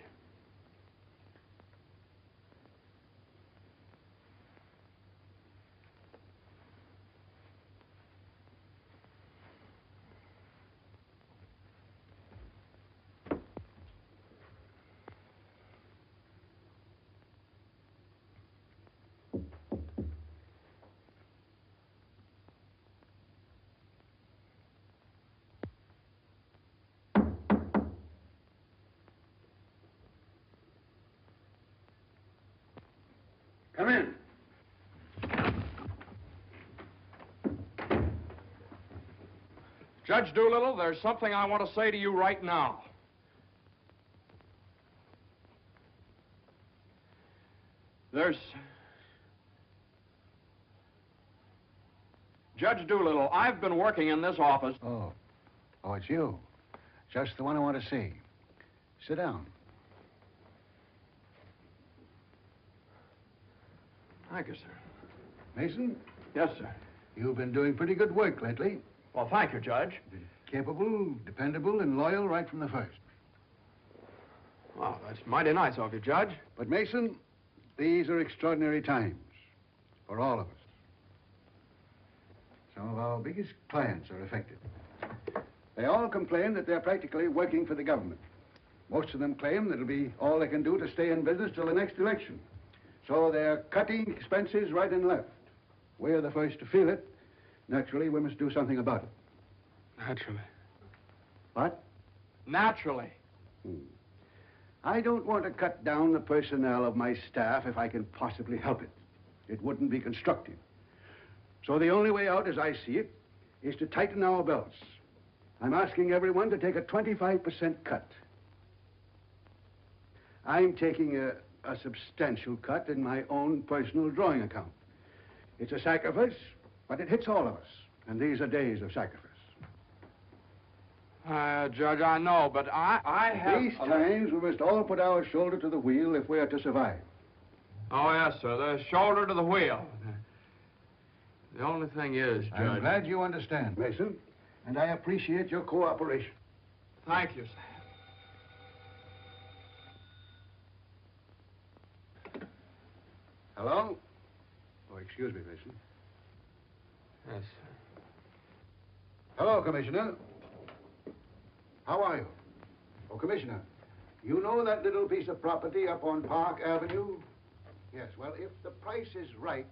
Come in. Judge Doolittle, there's something I want to say to you right now. Judge Doolittle, I've been working in this office. Oh, it's you. Just the one I want to see. Sit down. Thank you, sir. Mason, Yes, sir. you've been doing pretty good work lately. Well, thank you, Judge. Capable, dependable, and loyal right from the first. Well, that's mighty nice of you, Judge. But, Mason, these are extraordinary times for all of us. Some of our biggest clients are affected. They all complain that they're practically working for the government. Most of them claim that it'll be all they can do to stay in business till the next election. So they're cutting expenses right and left. We're the first to feel it. Naturally, we must do something about it. Naturally. What? Naturally. I don't want to cut down the personnel of my staff if I can possibly help it. It wouldn't be constructive. So the only way out, as I see it, is to tighten our belts. I'm asking everyone to take a 25% cut. I'm taking a substantial cut in my own personal drawing account. It's a sacrifice, but it hits all of us. And these are days of sacrifice. Judge, I know, but I have... These times, we must all put our shoulder to the wheel if we are to survive. Oh, yes, sir. The shoulder to the wheel. The only thing is, Judge... I'm glad you understand, Mason, and I appreciate your cooperation. Thank you, sir. Hello? Oh, excuse me, Mason. Yes, sir. Hello, Commissioner. How are you? Oh, Commissioner, you know that little piece of property up on Park Avenue? Yes, well, if the price is right...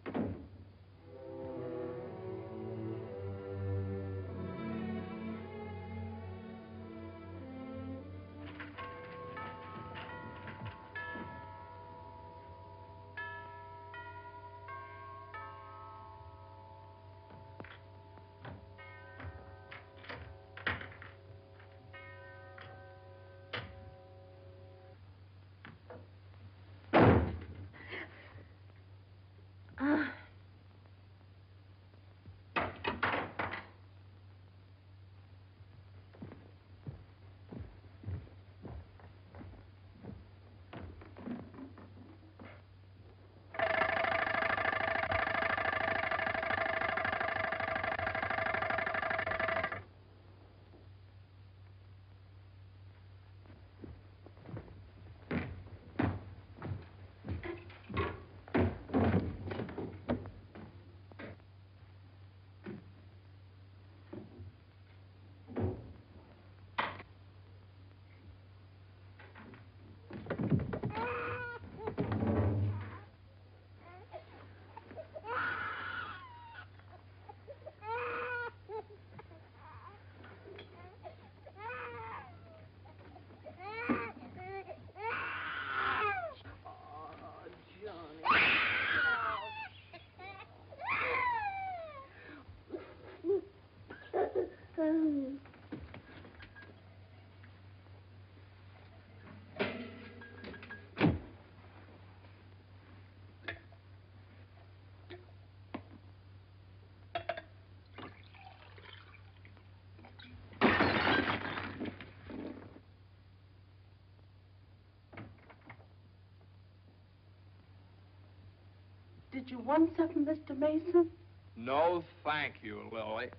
Did you want something, Mr. Mason? No, thank you, Lily.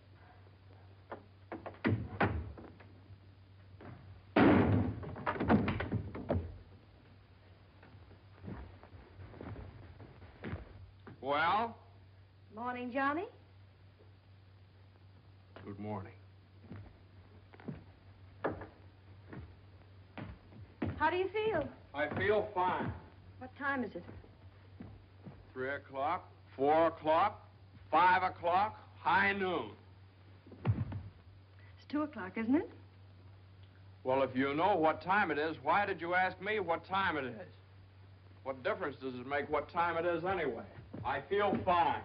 Well? Morning, Johnny. Good morning. How do you feel? I feel fine. What time is it? 3 o'clock, 4 o'clock, 5 o'clock, high noon. It's 2 o'clock, isn't it? Well, if you know what time it is, why did you ask me what time it is? What difference does it make what time it is anyway? I feel fine.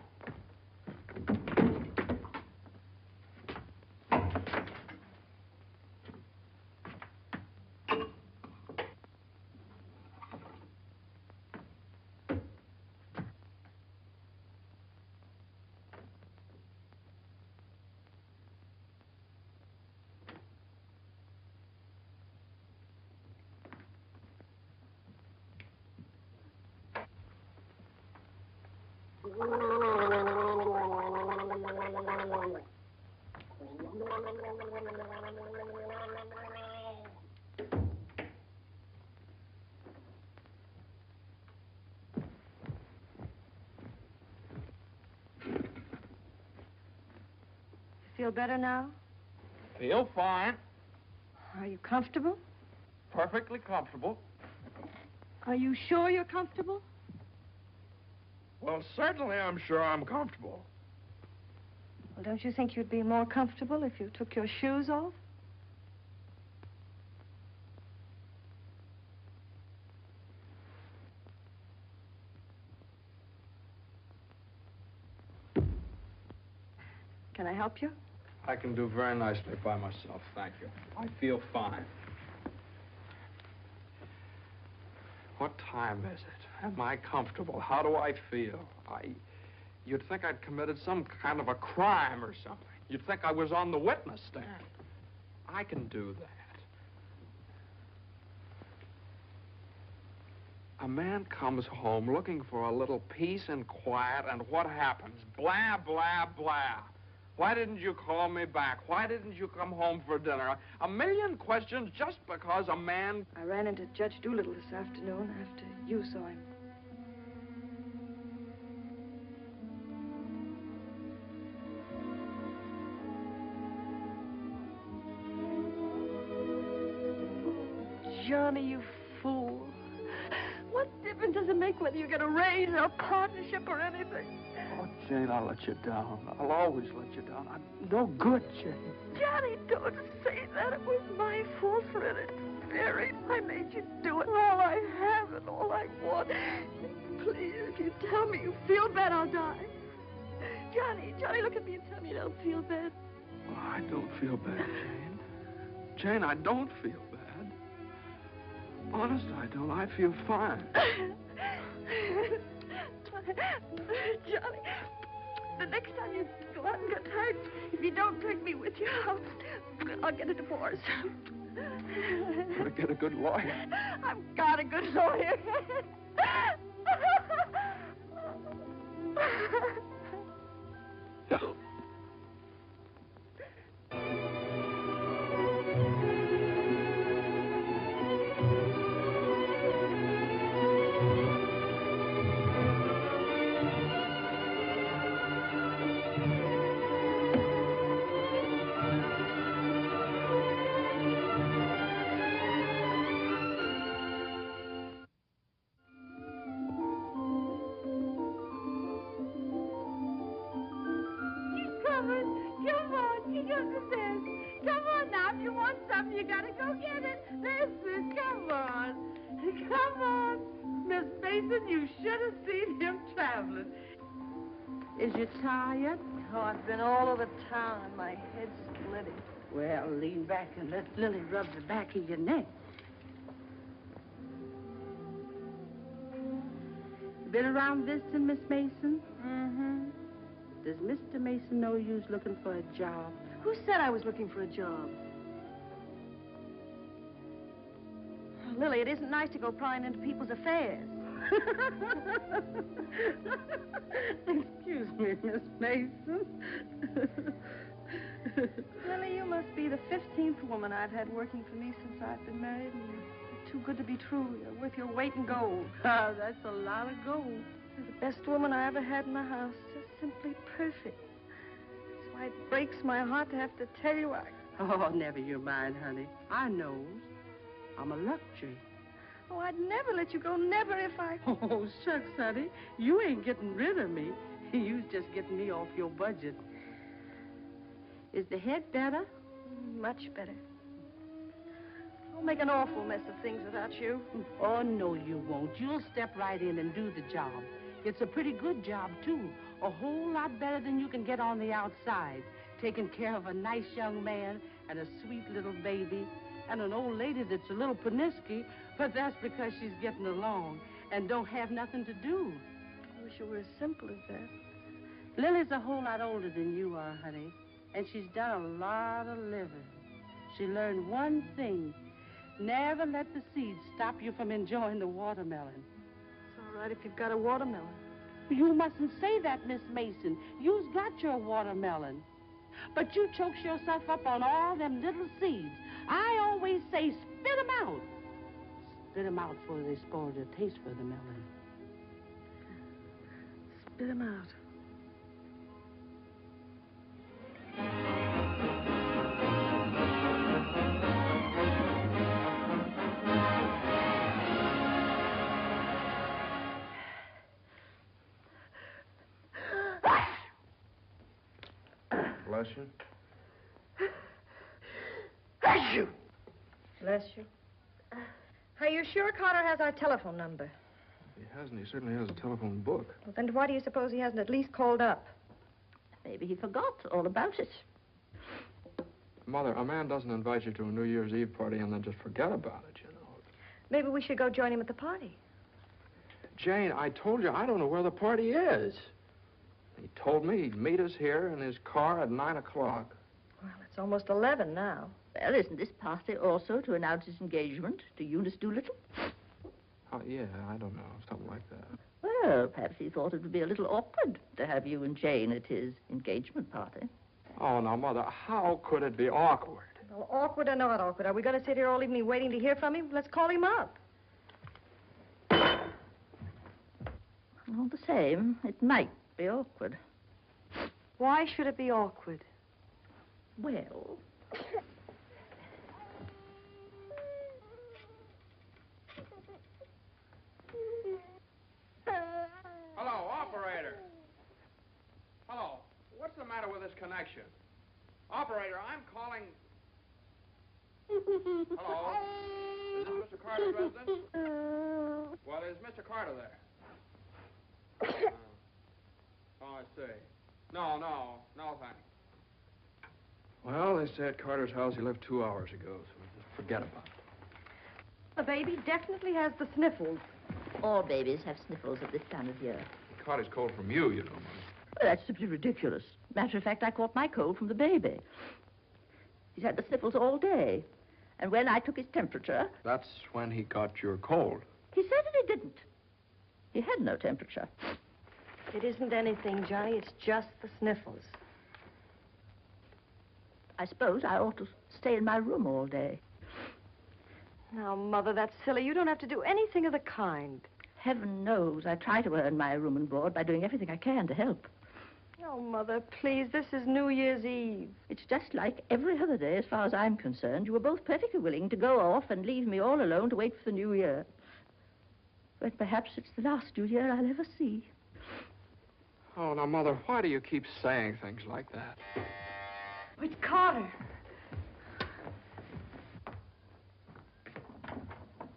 Feel better now? Feel fine. Are you comfortable? Perfectly comfortable. Are you sure you're comfortable? Well, certainly I'm sure I'm comfortable. Well, don't you think you'd be more comfortable if you took your shoes off? Can I help you? I can do very nicely by myself, thank you. I feel fine. What time is it? Am I comfortable? How do I feel? You'd think I'd committed some kind of a crime or something. You'd think I was on the witness stand. I can do that. A man comes home looking for a little peace and quiet, and what happens? Blah, blah, blah. Why didn't you call me back? Why didn't you come home for dinner? A million questions just because a man... I ran into Judge Doolittle this afternoon after you saw him. Johnny, you fool. What difference does it make whether you get a raise or a partnership or anything? Oh, Jane, I'll let you down. I'll always let you down. I'm no good, Jane. Johnny, don't say that. It was my fault for it. It's very. I made you do it. All I have and all I want. Please, if you tell me you feel bad, I'll die. Johnny, look at me and tell me you don't feel bad. Oh, I don't feel bad, Jane. Jane, I don't feel bad. Honest, I don't. I feel fine. Johnny, the next time you go out and get hurt, if you don't take me with you, I'll get a divorce. Better get a good lawyer. I've got a good lawyer. Is you tired? Oh, I've been all over town and my head's splitting. Well, lean back and let Lily rub the back of your neck. Been around visiting, Miss Mason? Mm-hmm. Does Mr. Mason know you's looking for a job? Who said I was looking for a job? Lily, it isn't nice to go prying into people's affairs. Excuse me, Miss Mason. Lily, you must be the 15th woman I've had working for me since I've been married, and you're too good to be true. You're worth your weight in gold. Ah, that's a lot of gold. You're the best woman I ever had in the house. Just simply perfect. That's why it breaks my heart to have to tell you Oh, never you mind, honey. I knows. I'm a luxury. Oh, I'd never let you go, never if I... Oh, shucks, honey. You ain't getting rid of me. You's just getting me off your budget. Is the head better? Much better. I'll make an awful mess of things without you. Oh, no, you won't. You'll step right in and do the job. It's a pretty good job, too. A whole lot better than you can get on the outside. Taking care of a nice young man and a sweet little baby and an old lady that's a little panicky, but that's because she's getting along and don't have nothing to do. I wish it were as simple as that. Lily's a whole lot older than you are, honey, and she's done a lot of living. She learned one thing. Never let the seeds stop you from enjoying the watermelon. It's all right if you've got a watermelon. You mustn't say that, Miss Mason. You've got your watermelon. But you chokes yourself up on all them little seeds. I always say, spit 'em out. Spit 'em out before they spoil the taste for the melon. Spit 'em out. Bless you. Bless you. Bless you. Are you sure Carter has our telephone number? He hasn't. He certainly has a telephone book. Well, then why do you suppose he hasn't at least called up? Maybe he forgot all about it. Mother, a man doesn't invite you to a New Year's Eve party and then just forget about it, you know. Maybe we should go join him at the party. Jane, I told you I don't know where the party is. He told me he'd meet us here in his car at 9 o'clock. Well, it's almost 11 now. Well, isn't this party also to announce his engagement to Eunice Doolittle? Oh, yeah, I don't know, something like that. Well, perhaps he thought it would be a little awkward to have you and Jane at his engagement party. Oh, now, Mother, how could it be awkward? Well, awkward or not awkward, are we going to sit here all evening waiting to hear from him? Let's call him up. All the same, it might be awkward. Why should it be awkward? Well... Hello, operator. Hello. What's the matter with this connection? Operator, I'm calling... Hello? Is this Mr. Carter's residence? Well, is Mr. Carter there? Oh, I see. No, thanks. Well, they say at Carter's house he left 2 hours ago, so just forget about it. The baby definitely has the sniffles. All babies have sniffles at this time of year. He caught his cold from you, you know, Mother. Well, that's simply ridiculous. Matter of fact, I caught my cold from the baby. He's had the sniffles all day. And when I took his temperature... That's when he got your cold. He certainly didn't. He had no temperature. It isn't anything, Johnny. It's just the sniffles. I suppose I ought to stay in my room all day. Now, Mother, that's silly. You don't have to do anything of the kind. Heaven knows I try to earn my room and board by doing everything I can to help. Oh, Mother, please, this is New Year's Eve. It's just like every other day as far as I'm concerned. You were both perfectly willing to go off and leave me all alone to wait for the New Year. But perhaps it's the last New Year I'll ever see. Oh, now, Mother, why do you keep saying things like that? It's Carter.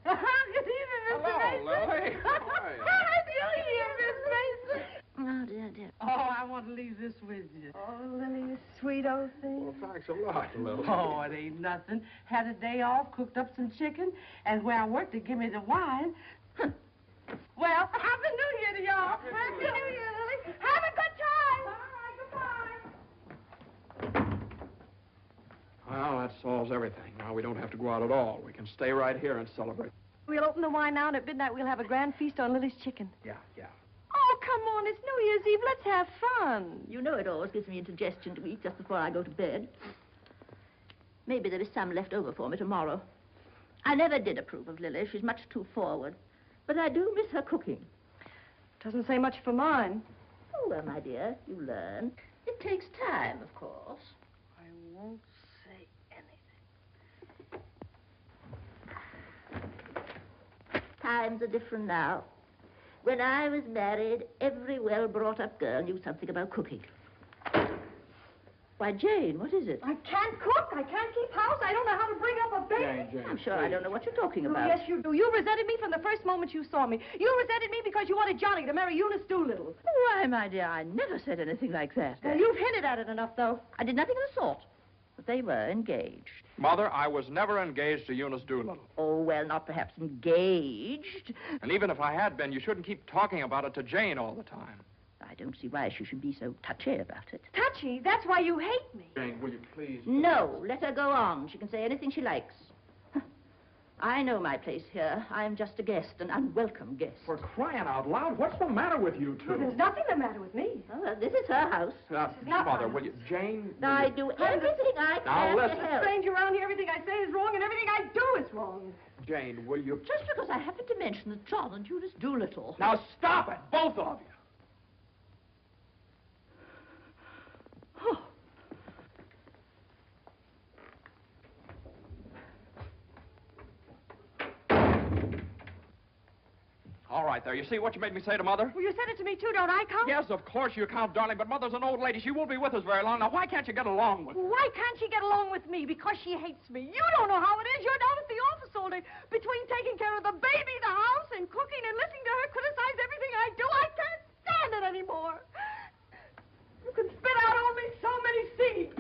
Good evening, Mr. Hello, Mason. Lily. How are you? Happy New Year, Miss Mason. Oh, dear, dear. Oh, I want to leave this with you. Oh, Lily, you sweet old thing. Well, thanks a lot, Lily. Oh, it ain't nothing. Had a day off, cooked up some chicken, and where I worked, they give me the wine. Well, Happy New Year to y'all. Happy New Year. Lily. Have a good time. All right, goodbye. Well, that solves everything. Now we don't have to go out at all. We can stay right here and celebrate. We'll open the wine now, and at midnight we'll have a grand feast on Lily's chicken. Yeah. Oh, come on. It's New Year's Eve. Let's have fun. You know it always gives me indigestion to eat just before I go to bed. Maybe there is some left over for me tomorrow. I never did approve of Lily. She's much too forward. But I do miss her cooking. Doesn't say much for mine. Oh, well, my dear, you learn. It takes time, of course. I won't say anything. Times are different now. When I was married, every well-brought-up girl knew something about cooking. Why, Jane, what is it? I can't cook. I can't keep house. I don't know how to bring up a baby. Jane, I'm sure please. I don't know what you're talking Oh, about. yes, you do. You resented me from the first moment you saw me. You resented me because you wanted Johnny to marry Eunice Doolittle. Why, my dear, I never said anything like that. Well, you've hinted at it enough, though. I did nothing of the sort. But they were engaged. Mother, I was never engaged to Eunice Doolittle. Oh, well, not perhaps engaged. And even if I had been, you shouldn't keep talking about it to Jane all the time. I don't see why she should be so touchy about it. Touchy? That's why you hate me. Jane, will you please? No, let her go on. She can say anything she likes. I know my place here. I'm just a guest, an unwelcome guest. For crying out loud, what's the matter with you two? Well, there's nothing the matter with me. Oh, well, this is her house. not Mother, my will you? Jane? will I you- do everything I Now, can to listen. help. Stranger around here, everything I say is wrong, and everything I do is wrong. Jane, will you? Just because I happened to mention that John and Eunice Doolittle. Now stop it, both of you. Oh. All right, there. You see what you made me say to Mother? Well, you said it to me, too. Don't I count? Yes, of course you count, darling, but Mother's an old lady. She won't be with us very long. Now, why can't you get along with her? Why can't she get along with me? Because she hates me. You don't know how it is. You're down at the office all day. Between taking care of the baby, the house, and cooking and listening to her criticize everything I do, I can't stand it anymore. You can spit out only so many seeds.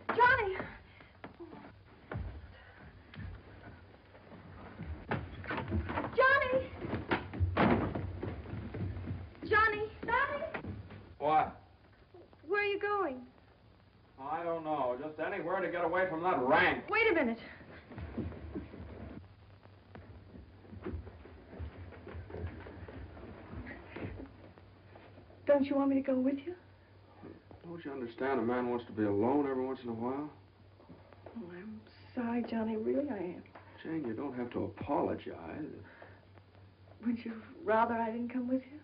Johnny! Johnny! Johnny! Johnny! What? Where are you going? I don't know. Just anywhere to get away from that rank. Wait a minute. Don't you want me to go with you? Don't you understand? A man wants to be alone every once in a while. Oh, I'm sorry, Johnny. Really, I am. Jane, you don't have to apologize. Would you rather I didn't come with you?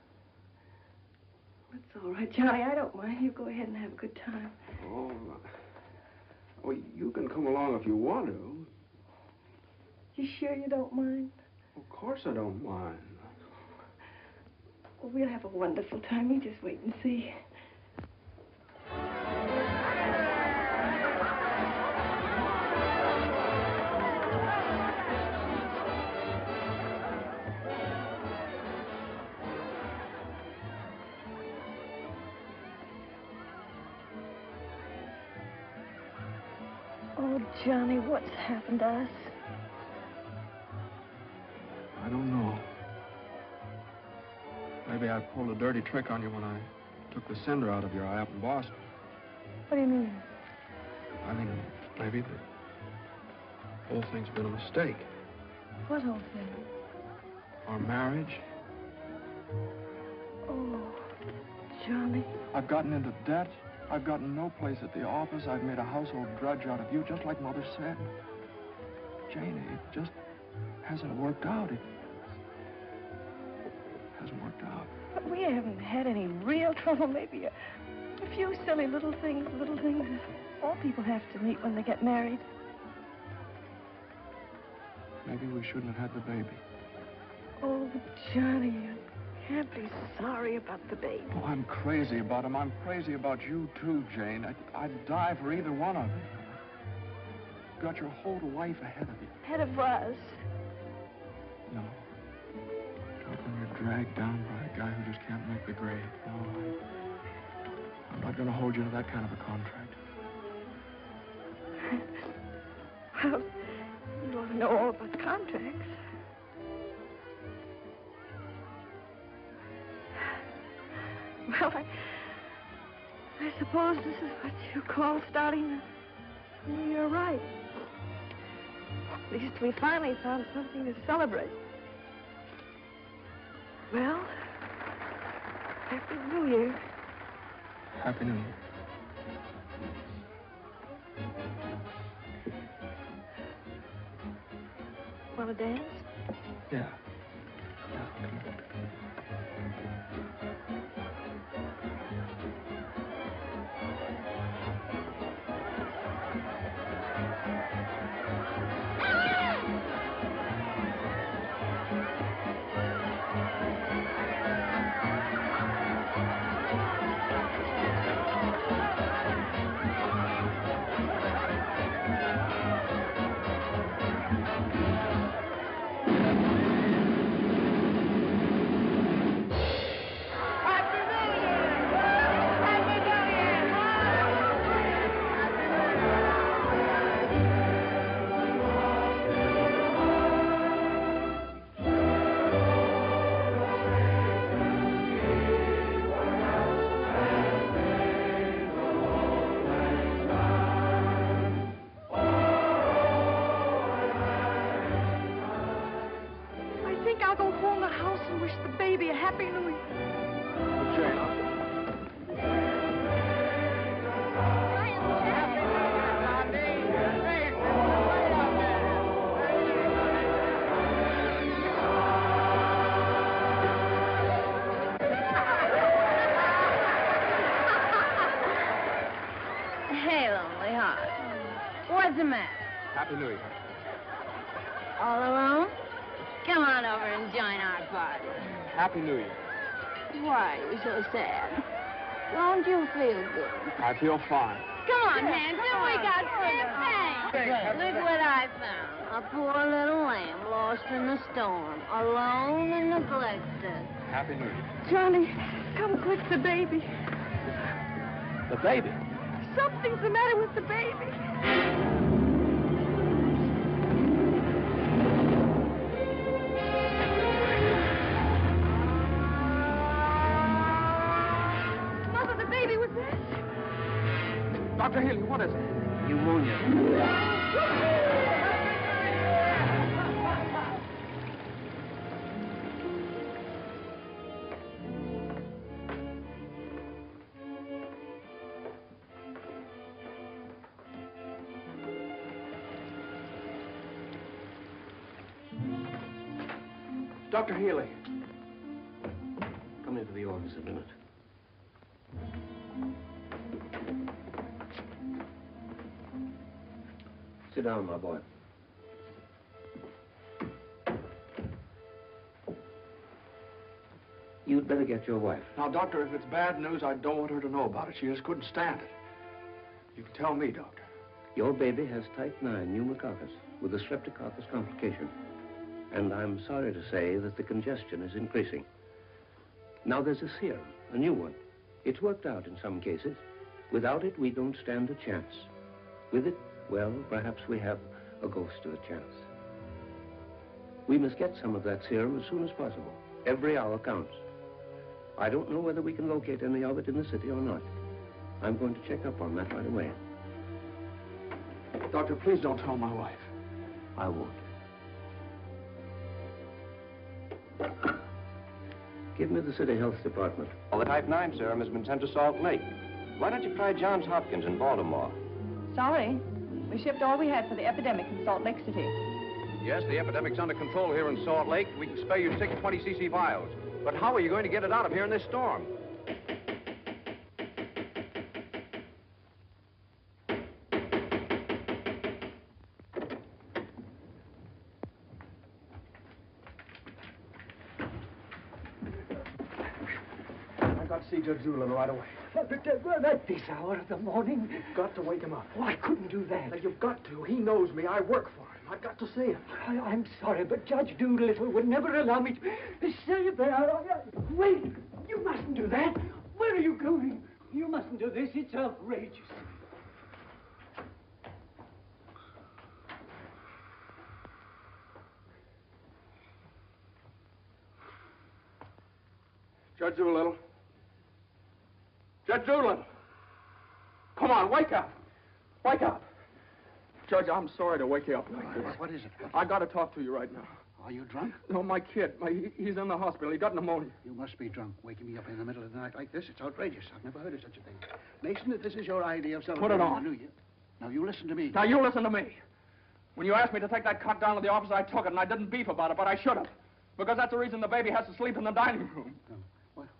That's all right, Johnny. I don't mind. You go ahead and have a good time. Oh, you can come along if you want to. You sure you don't mind? Of course I don't mind. Well, we'll have a wonderful time. You just wait and see. Oh, Johnny, what's happened to us? I don't know. Maybe I pulled a dirty trick on you when I took the cinder out of your eye up in Boston. What do you mean? I mean, maybe the whole thing's been a mistake. What whole thing? Our marriage. Oh, Johnny. I've gotten into debt. I've gotten no place at the office. I've made a household drudge out of you, just like Mother said. Jane, it just hasn't worked out. It hasn't worked out. But we haven't had any real trouble. Maybe a few silly little things all people have to meet when they get married. Maybe we shouldn't have had the baby. Oh, Johnny, you can't be sorry about the baby. Oh, I'm crazy about him. I'm crazy about you, too, Jane. I'd die for either one of you. You've got your whole life ahead of you. Ahead of us. No. Not when you're dragged down by a guy who just can't make the grade. No, I'm not going to hold you to that kind of a contract. Well, you ought to know all about contracts. Well, I suppose this is what you call starting. You're right. At least we finally found something to celebrate. Well, Happy New Year. Happy New Year. Want to dance? Yeah. What's the matter? Happy New Year. All alone? Come on over and join our party. Happy New Year. Why are you so sad? Don't you feel good? I feel fine. Come on, Hanson, we got champagne. Look what I found. A poor little lamb lost in the storm, alone and neglected. Happy New Year. Johnny, come quick, the baby. The baby? Something's the matter with the baby. Mother, the baby was this. Dr. Healy, what is it? Pneumonia. Dr. Healy. Come into the office a minute. Sit down, my boy. You'd better get your wife. Now, Doctor, if it's bad news, I don't want her to know about it. She just couldn't stand it. You can tell me, Doctor. Your baby has type 9 pneumococcus with a streptococcus complication. And I'm sorry to say that the congestion is increasing. Now there's a serum, a new one. It's worked out in some cases. Without it, we don't stand a chance. With it, well, perhaps we have a ghost of a chance. We must get some of that serum as soon as possible. Every hour counts. I don't know whether we can locate any of it in the city or not. I'm going to check up on that right away. Doctor, please don't tell my wife. I won't. Give me the city health department. Well, the type 9 serum has been sent to Salt Lake. Why don't you try Johns Hopkins in Baltimore? Sorry. We shipped all we had for the epidemic in Salt Lake City. Yes, the epidemic's under control here in Salt Lake. We can spare you 6 20cc vials. But how are you going to get it out of here in this storm? I've got to see Judge Doolittle right away. At this hour of the morning? You've got to wake him up. Oh, I couldn't do that. Now, you've got to. He knows me. I work for him. I've got to see him. I'm sorry, but Judge Doolittle would never allow me to stay there. Wait! You mustn't do that. Where are you going? You mustn't do this. It's outrageous. Judge Doolittle. Judge Doolittle. Come on, wake up. Wake up. Judge, I'm sorry to wake you up like this. What is it? I got to talk to you right now. Are you drunk? No, my kid. He's in the hospital. He got pneumonia. You must be drunk, waking me up in the middle of the night like this. It's outrageous. I've never heard of such a thing. Mason, if this is your idea of celebrating Put it on. the New Year. Now, you listen to me. Now, you listen to me. When you asked me to take that cot down to the office, I took it, and I didn't beef about it, but I should have. Because that's the reason the baby has to sleep in the dining room.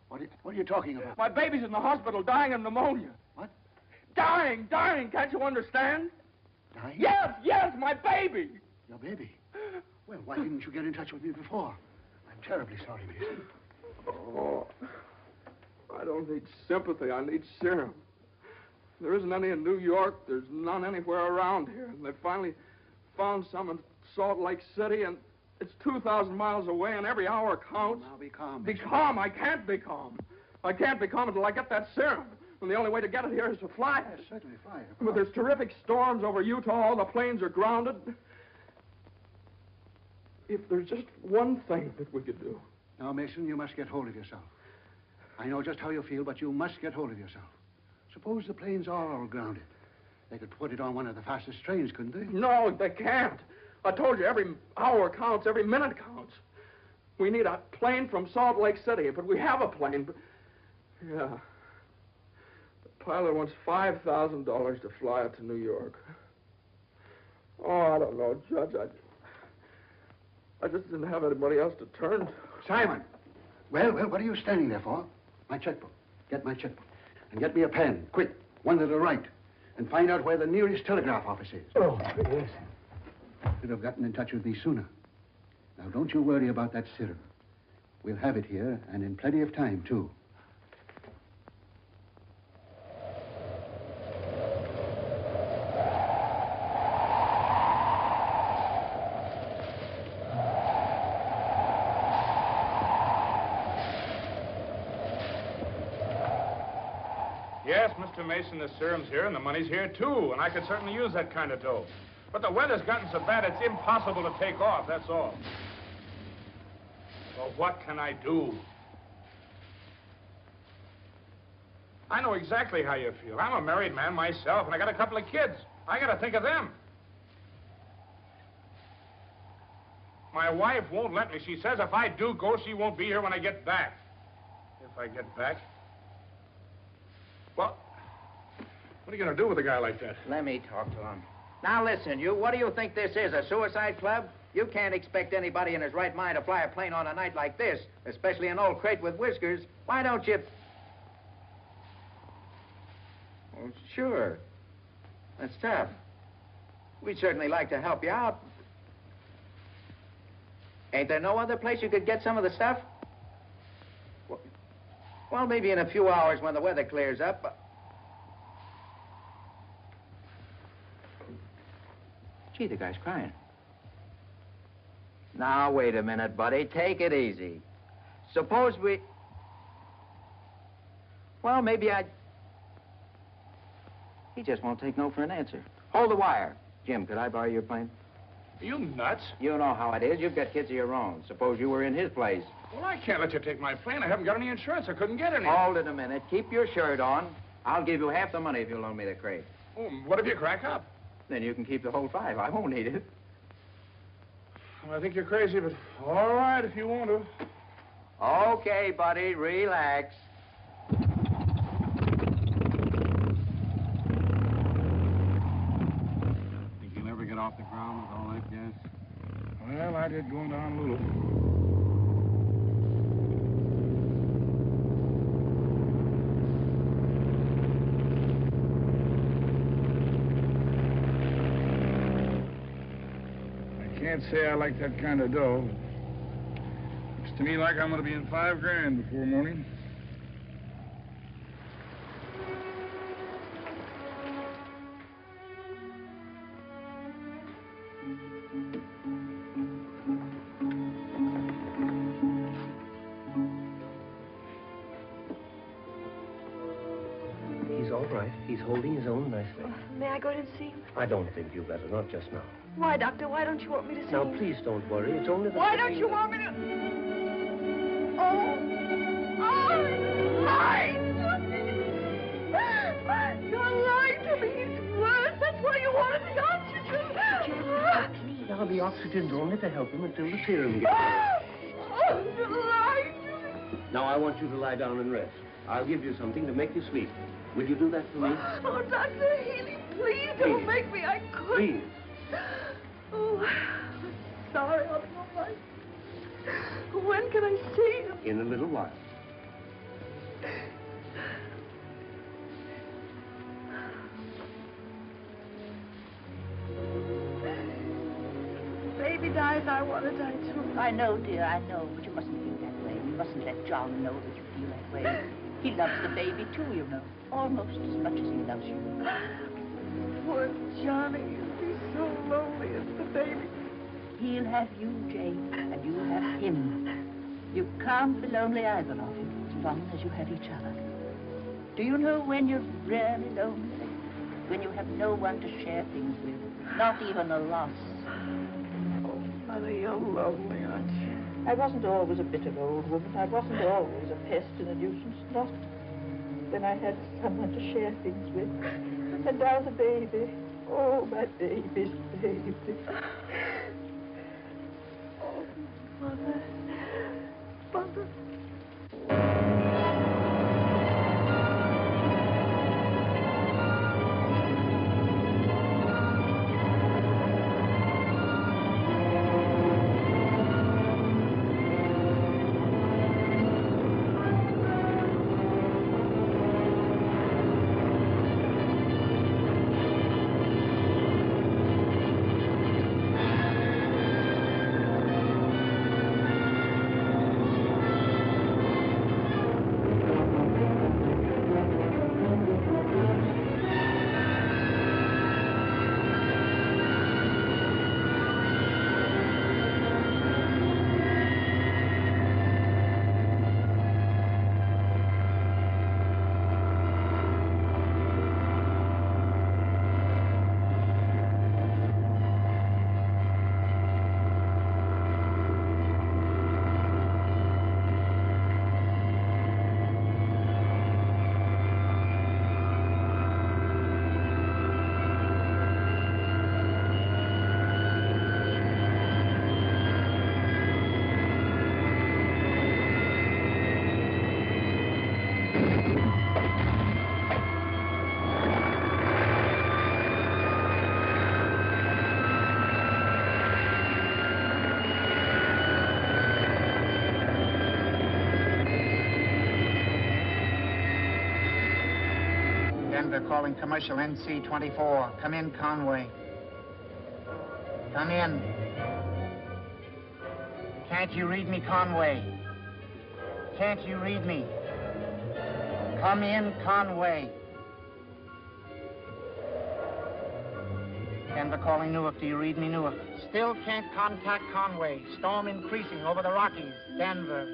What are you talking about? My baby's in the hospital dying of pneumonia. What? Dying. Can't you understand? Dying? Yes, my baby. Your baby? Well, why didn't you get in touch with me before? I'm terribly sorry, Mason. Oh, I don't need sympathy. I need serum. There isn't any in New York. There's none anywhere around here. And they finally found some in Salt Lake City, and it's 2,000 miles away, and every hour counts. Now, be calm. Be calm. I can't be calm. I can't be calm until I get that serum. And the only way to get it here is to fly it. Yes, certainly fly it. But there's terrific storms over Utah. All the planes are grounded. If there's just one thing that we could do. Now, Mason, you must get hold of yourself. I know just how you feel, but you must get hold of yourself. Suppose the planes are all grounded. They could put it on one of the fastest trains, couldn't they? No, they can't. I told you, every hour counts, every minute counts. We need a plane from Salt Lake City, but we have a plane. But... Yeah. The pilot wants $5,000 to fly it to New York. Oh, I don't know, Judge. I just didn't have anybody else to turn to. Simon! Well, what are you standing there for? My checkbook. Get my checkbook. And get me a pen, quick, one that'll write. And find out where the nearest telegraph office is. Oh, yes. Should have gotten in touch with me sooner. Now, don't you worry about that serum. We'll have it here, and in plenty of time, too. Yes, Mr. Mason, the serum's here, and the money's here, too, and I could certainly use that kind of dough. But the weather's gotten so bad, it's impossible to take off, that's all. Well, what can I do? I know exactly how you feel. I'm a married man myself, and I got a couple of kids. I got to think of them. My wife won't let me. She says if I do go, she won't be here when I get back. If I get back? Well, what are you going to do with a guy like that? Let me talk to him. Now, listen, you, what do you think this is, a suicide club? You can't expect anybody in his right mind to fly a plane on a night like this, especially an old crate with whiskers. Why don't you... Well, sure. That's tough. We'd certainly like to help you out. Ain't there no other place you could get some of the stuff? Well, maybe in a few hours when the weather clears up. Gee, the guy's crying. Now, wait a minute, buddy. Take it easy. Suppose we... Well, maybe I... He just won't take no for an answer. Hold the wire. Jim, could I borrow your plane? Are you nuts? You know how it is. You've got kids of your own. Suppose you were in his place. Well, I can't let you take my plane. I haven't got any insurance. I couldn't get any. Hold it a minute. Keep your shirt on. I'll give you half the money if you loan me the crate. Oh, what if you crack up? Then you can keep the whole 5. I won't need it. Well, I think you're crazy, but all right if you want to. Okay, buddy. Relax. Think you'll ever get off the ground with all that gas? Well, I did going down a little. I can't say I like that kind of dough. Looks to me like I'm going to be in $5 grand before morning. He's all right. He's holding his own nicely. May I go in and see him? I don't think you better, not just now. Why, Doctor? Why don't you want me to see Now, him? please don't worry. It's only the... Why don't you want me to... Oh! Oh! Light! Now, the oxygen's only to help him until the serum gets Now, I want you to lie down and rest. I'll give you something to make you sleep. Will you do that for me? Oh, Dr. Healy, please don't make me. I couldn't. Please. Oh, I'm sorry. I'll be all right. When can I see him? In a little while. Baby dies, I want to die too. I know, dear, I know, but you mustn't feel that way. You mustn't let John know that you feel that way. He loves the baby, too, you know. Almost as much as he loves you. Poor Johnny. He'll be so lonely as the baby. He'll have you, Jane, and you'll have him. You can't be lonely either of you, as long as you have each other. Do you know when you're really lonely? When you have no one to share things with, not even a loss. Oh, Mother, you're lonely, aren't you? I wasn't always a bitter old woman. I wasn't always a pest and a nuisance, not when I had someone to share things with. And now the baby. Oh, my baby's baby. Oh, Mother. Mother. Calling commercial NC-24. Come in, Conway. Come in. Can't you read me, Conway? Can't you read me? Come in, Conway. Denver calling Newark. Do you read me, Newark? Still can't contact Conway. Storm increasing over the Rockies. Denver.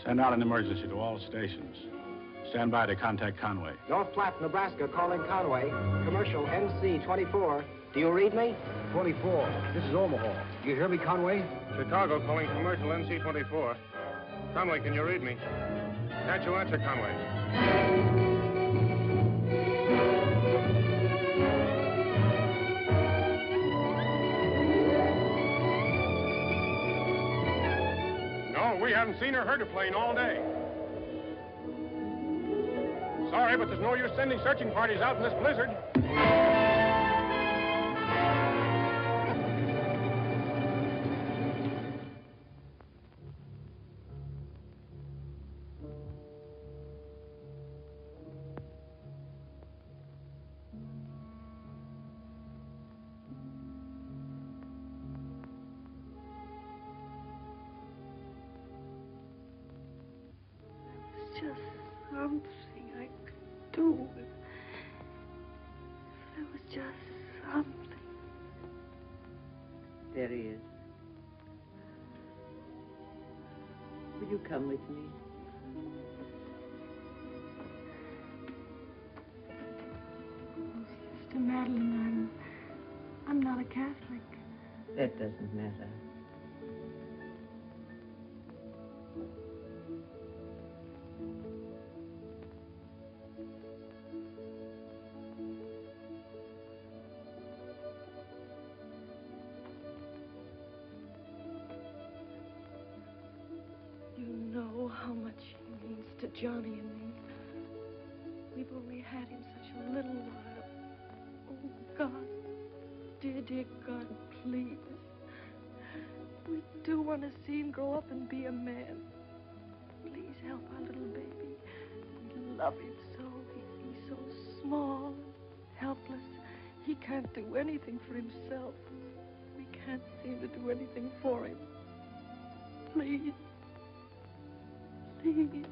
Send out an emergency to all stations. Stand by to contact Conway. North Platte, Nebraska, calling Conway. Commercial NC-24. Do you read me? 24. This is Omaha. Do you hear me, Conway? Chicago calling commercial NC-24. Conway, can you read me? Can't you answer, Conway? No, we haven't seen or heard a plane all day. Sorry, but there's no use sending searching parties out in this blizzard. It's just something I could do. There was just something. There he is. Will you come with me? Oh, Sister Madeline, I'm not a Catholic. That doesn't matter. know how much he means to Johnny and me. We've only had him such a little while. Oh, God. Dear, dear God, please. We do want to see him grow up and be a man. Please help our little baby. We love him so. He's so small and helpless. He can't do anything for himself. We can't seem to do anything for him. Please. Please.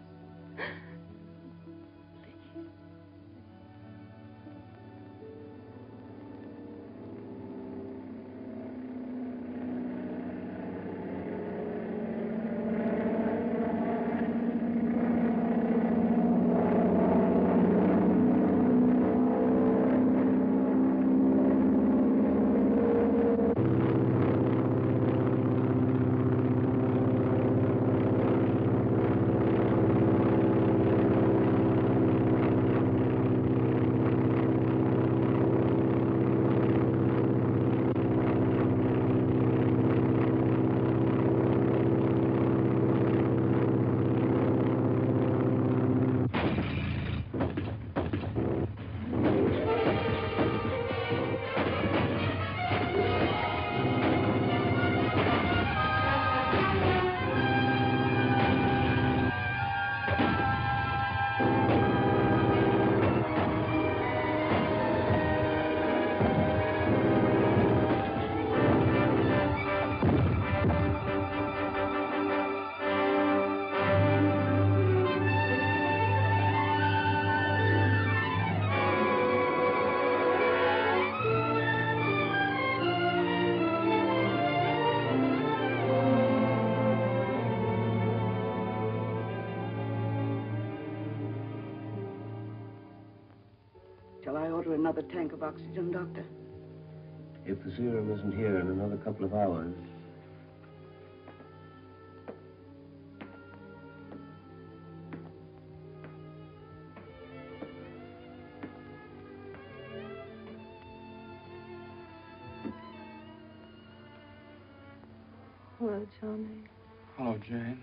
Shall I order another tank of oxygen, Doctor? If the serum isn't here in another couple of hours... Hello, Johnny. Hello, Jane.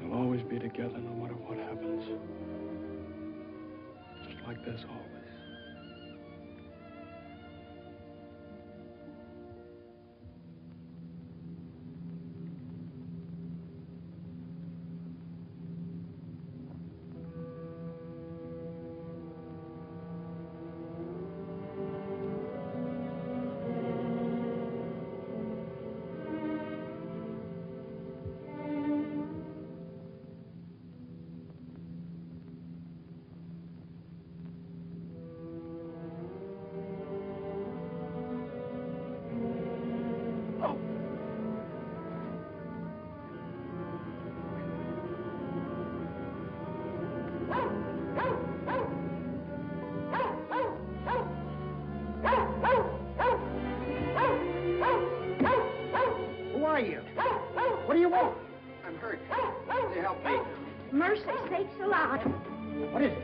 We'll always be together no matter what happens. Just like this always. Mercy sakes alive. What is it?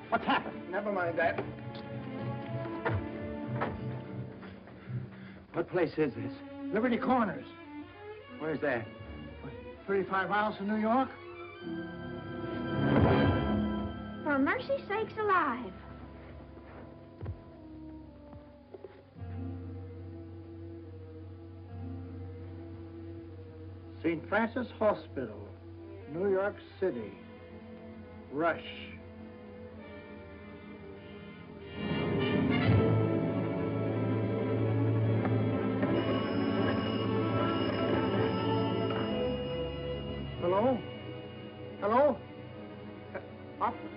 What's happened? Never mind that. What place is this? Liberty Corners. Where's that? 35 miles from New York? For mercy sakes alive. St. Francis Hospital, New York City. Rush. Hello? Hello?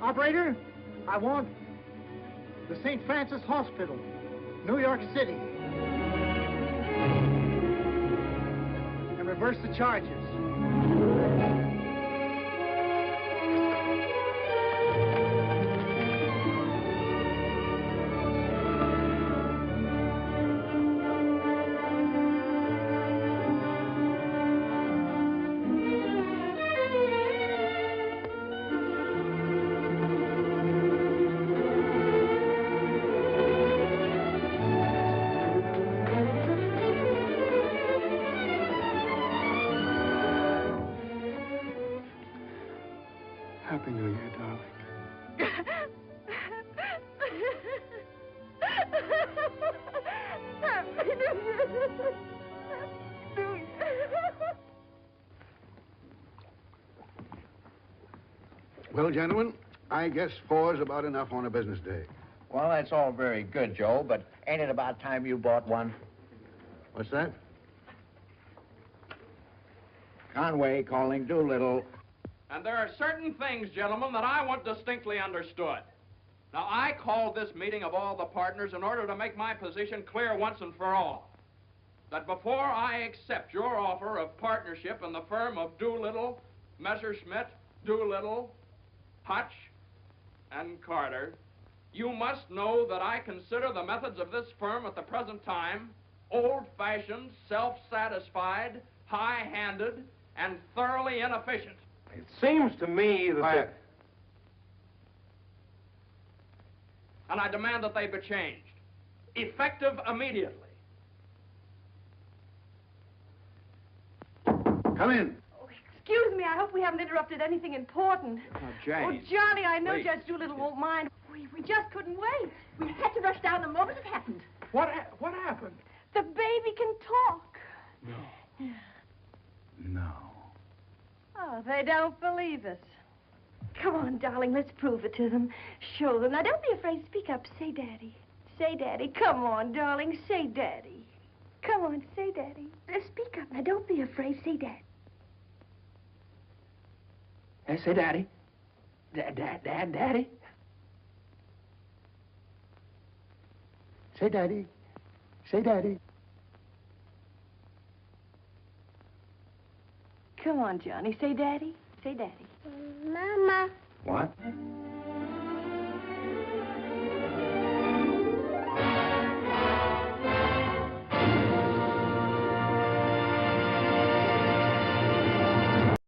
Operator? I want the St. Francis Hospital, New York City. And reverse the charges. Happy New Year, darling. Happy New Year. New Year. Well, gentlemen, I guess 4 is about enough on a business day. Well, that's all very good, Joe, but ain't it about time you bought one? What's that? Conway calling Doolittle. And there are certain things, gentlemen, that I want distinctly understood. Now, I called this meeting of all the partners in order to make my position clear once and for all. That before I accept your offer of partnership in the firm of Doolittle, Messerschmitt, Doolittle, Hutch, and Carter, you must know that I consider the methods of this firm at the present time old-fashioned, self-satisfied, high-handed, and thoroughly inefficient. It seems to me that... And I demand that they be changed, effective immediately. Come in. Excuse me, I hope we haven't interrupted anything important. Jane. Oh, Johnny, I know Please. Judge Doolittle won't mind. We just couldn't wait. We had to rush down the moment it happened. What happened? The baby can talk. No. Oh, they don't believe us. Come on, darling, let's prove it to them. Show them. Now, don't be afraid. Speak up. Say Daddy. Say Daddy. Come on, darling. Say Daddy. Come on, say Daddy. Speak up. Now, don't be afraid. Say Daddy. Say Daddy. Daddy. Say Daddy. Say Daddy. Come on, Johnny. Say Daddy. Say Daddy. Mama. What?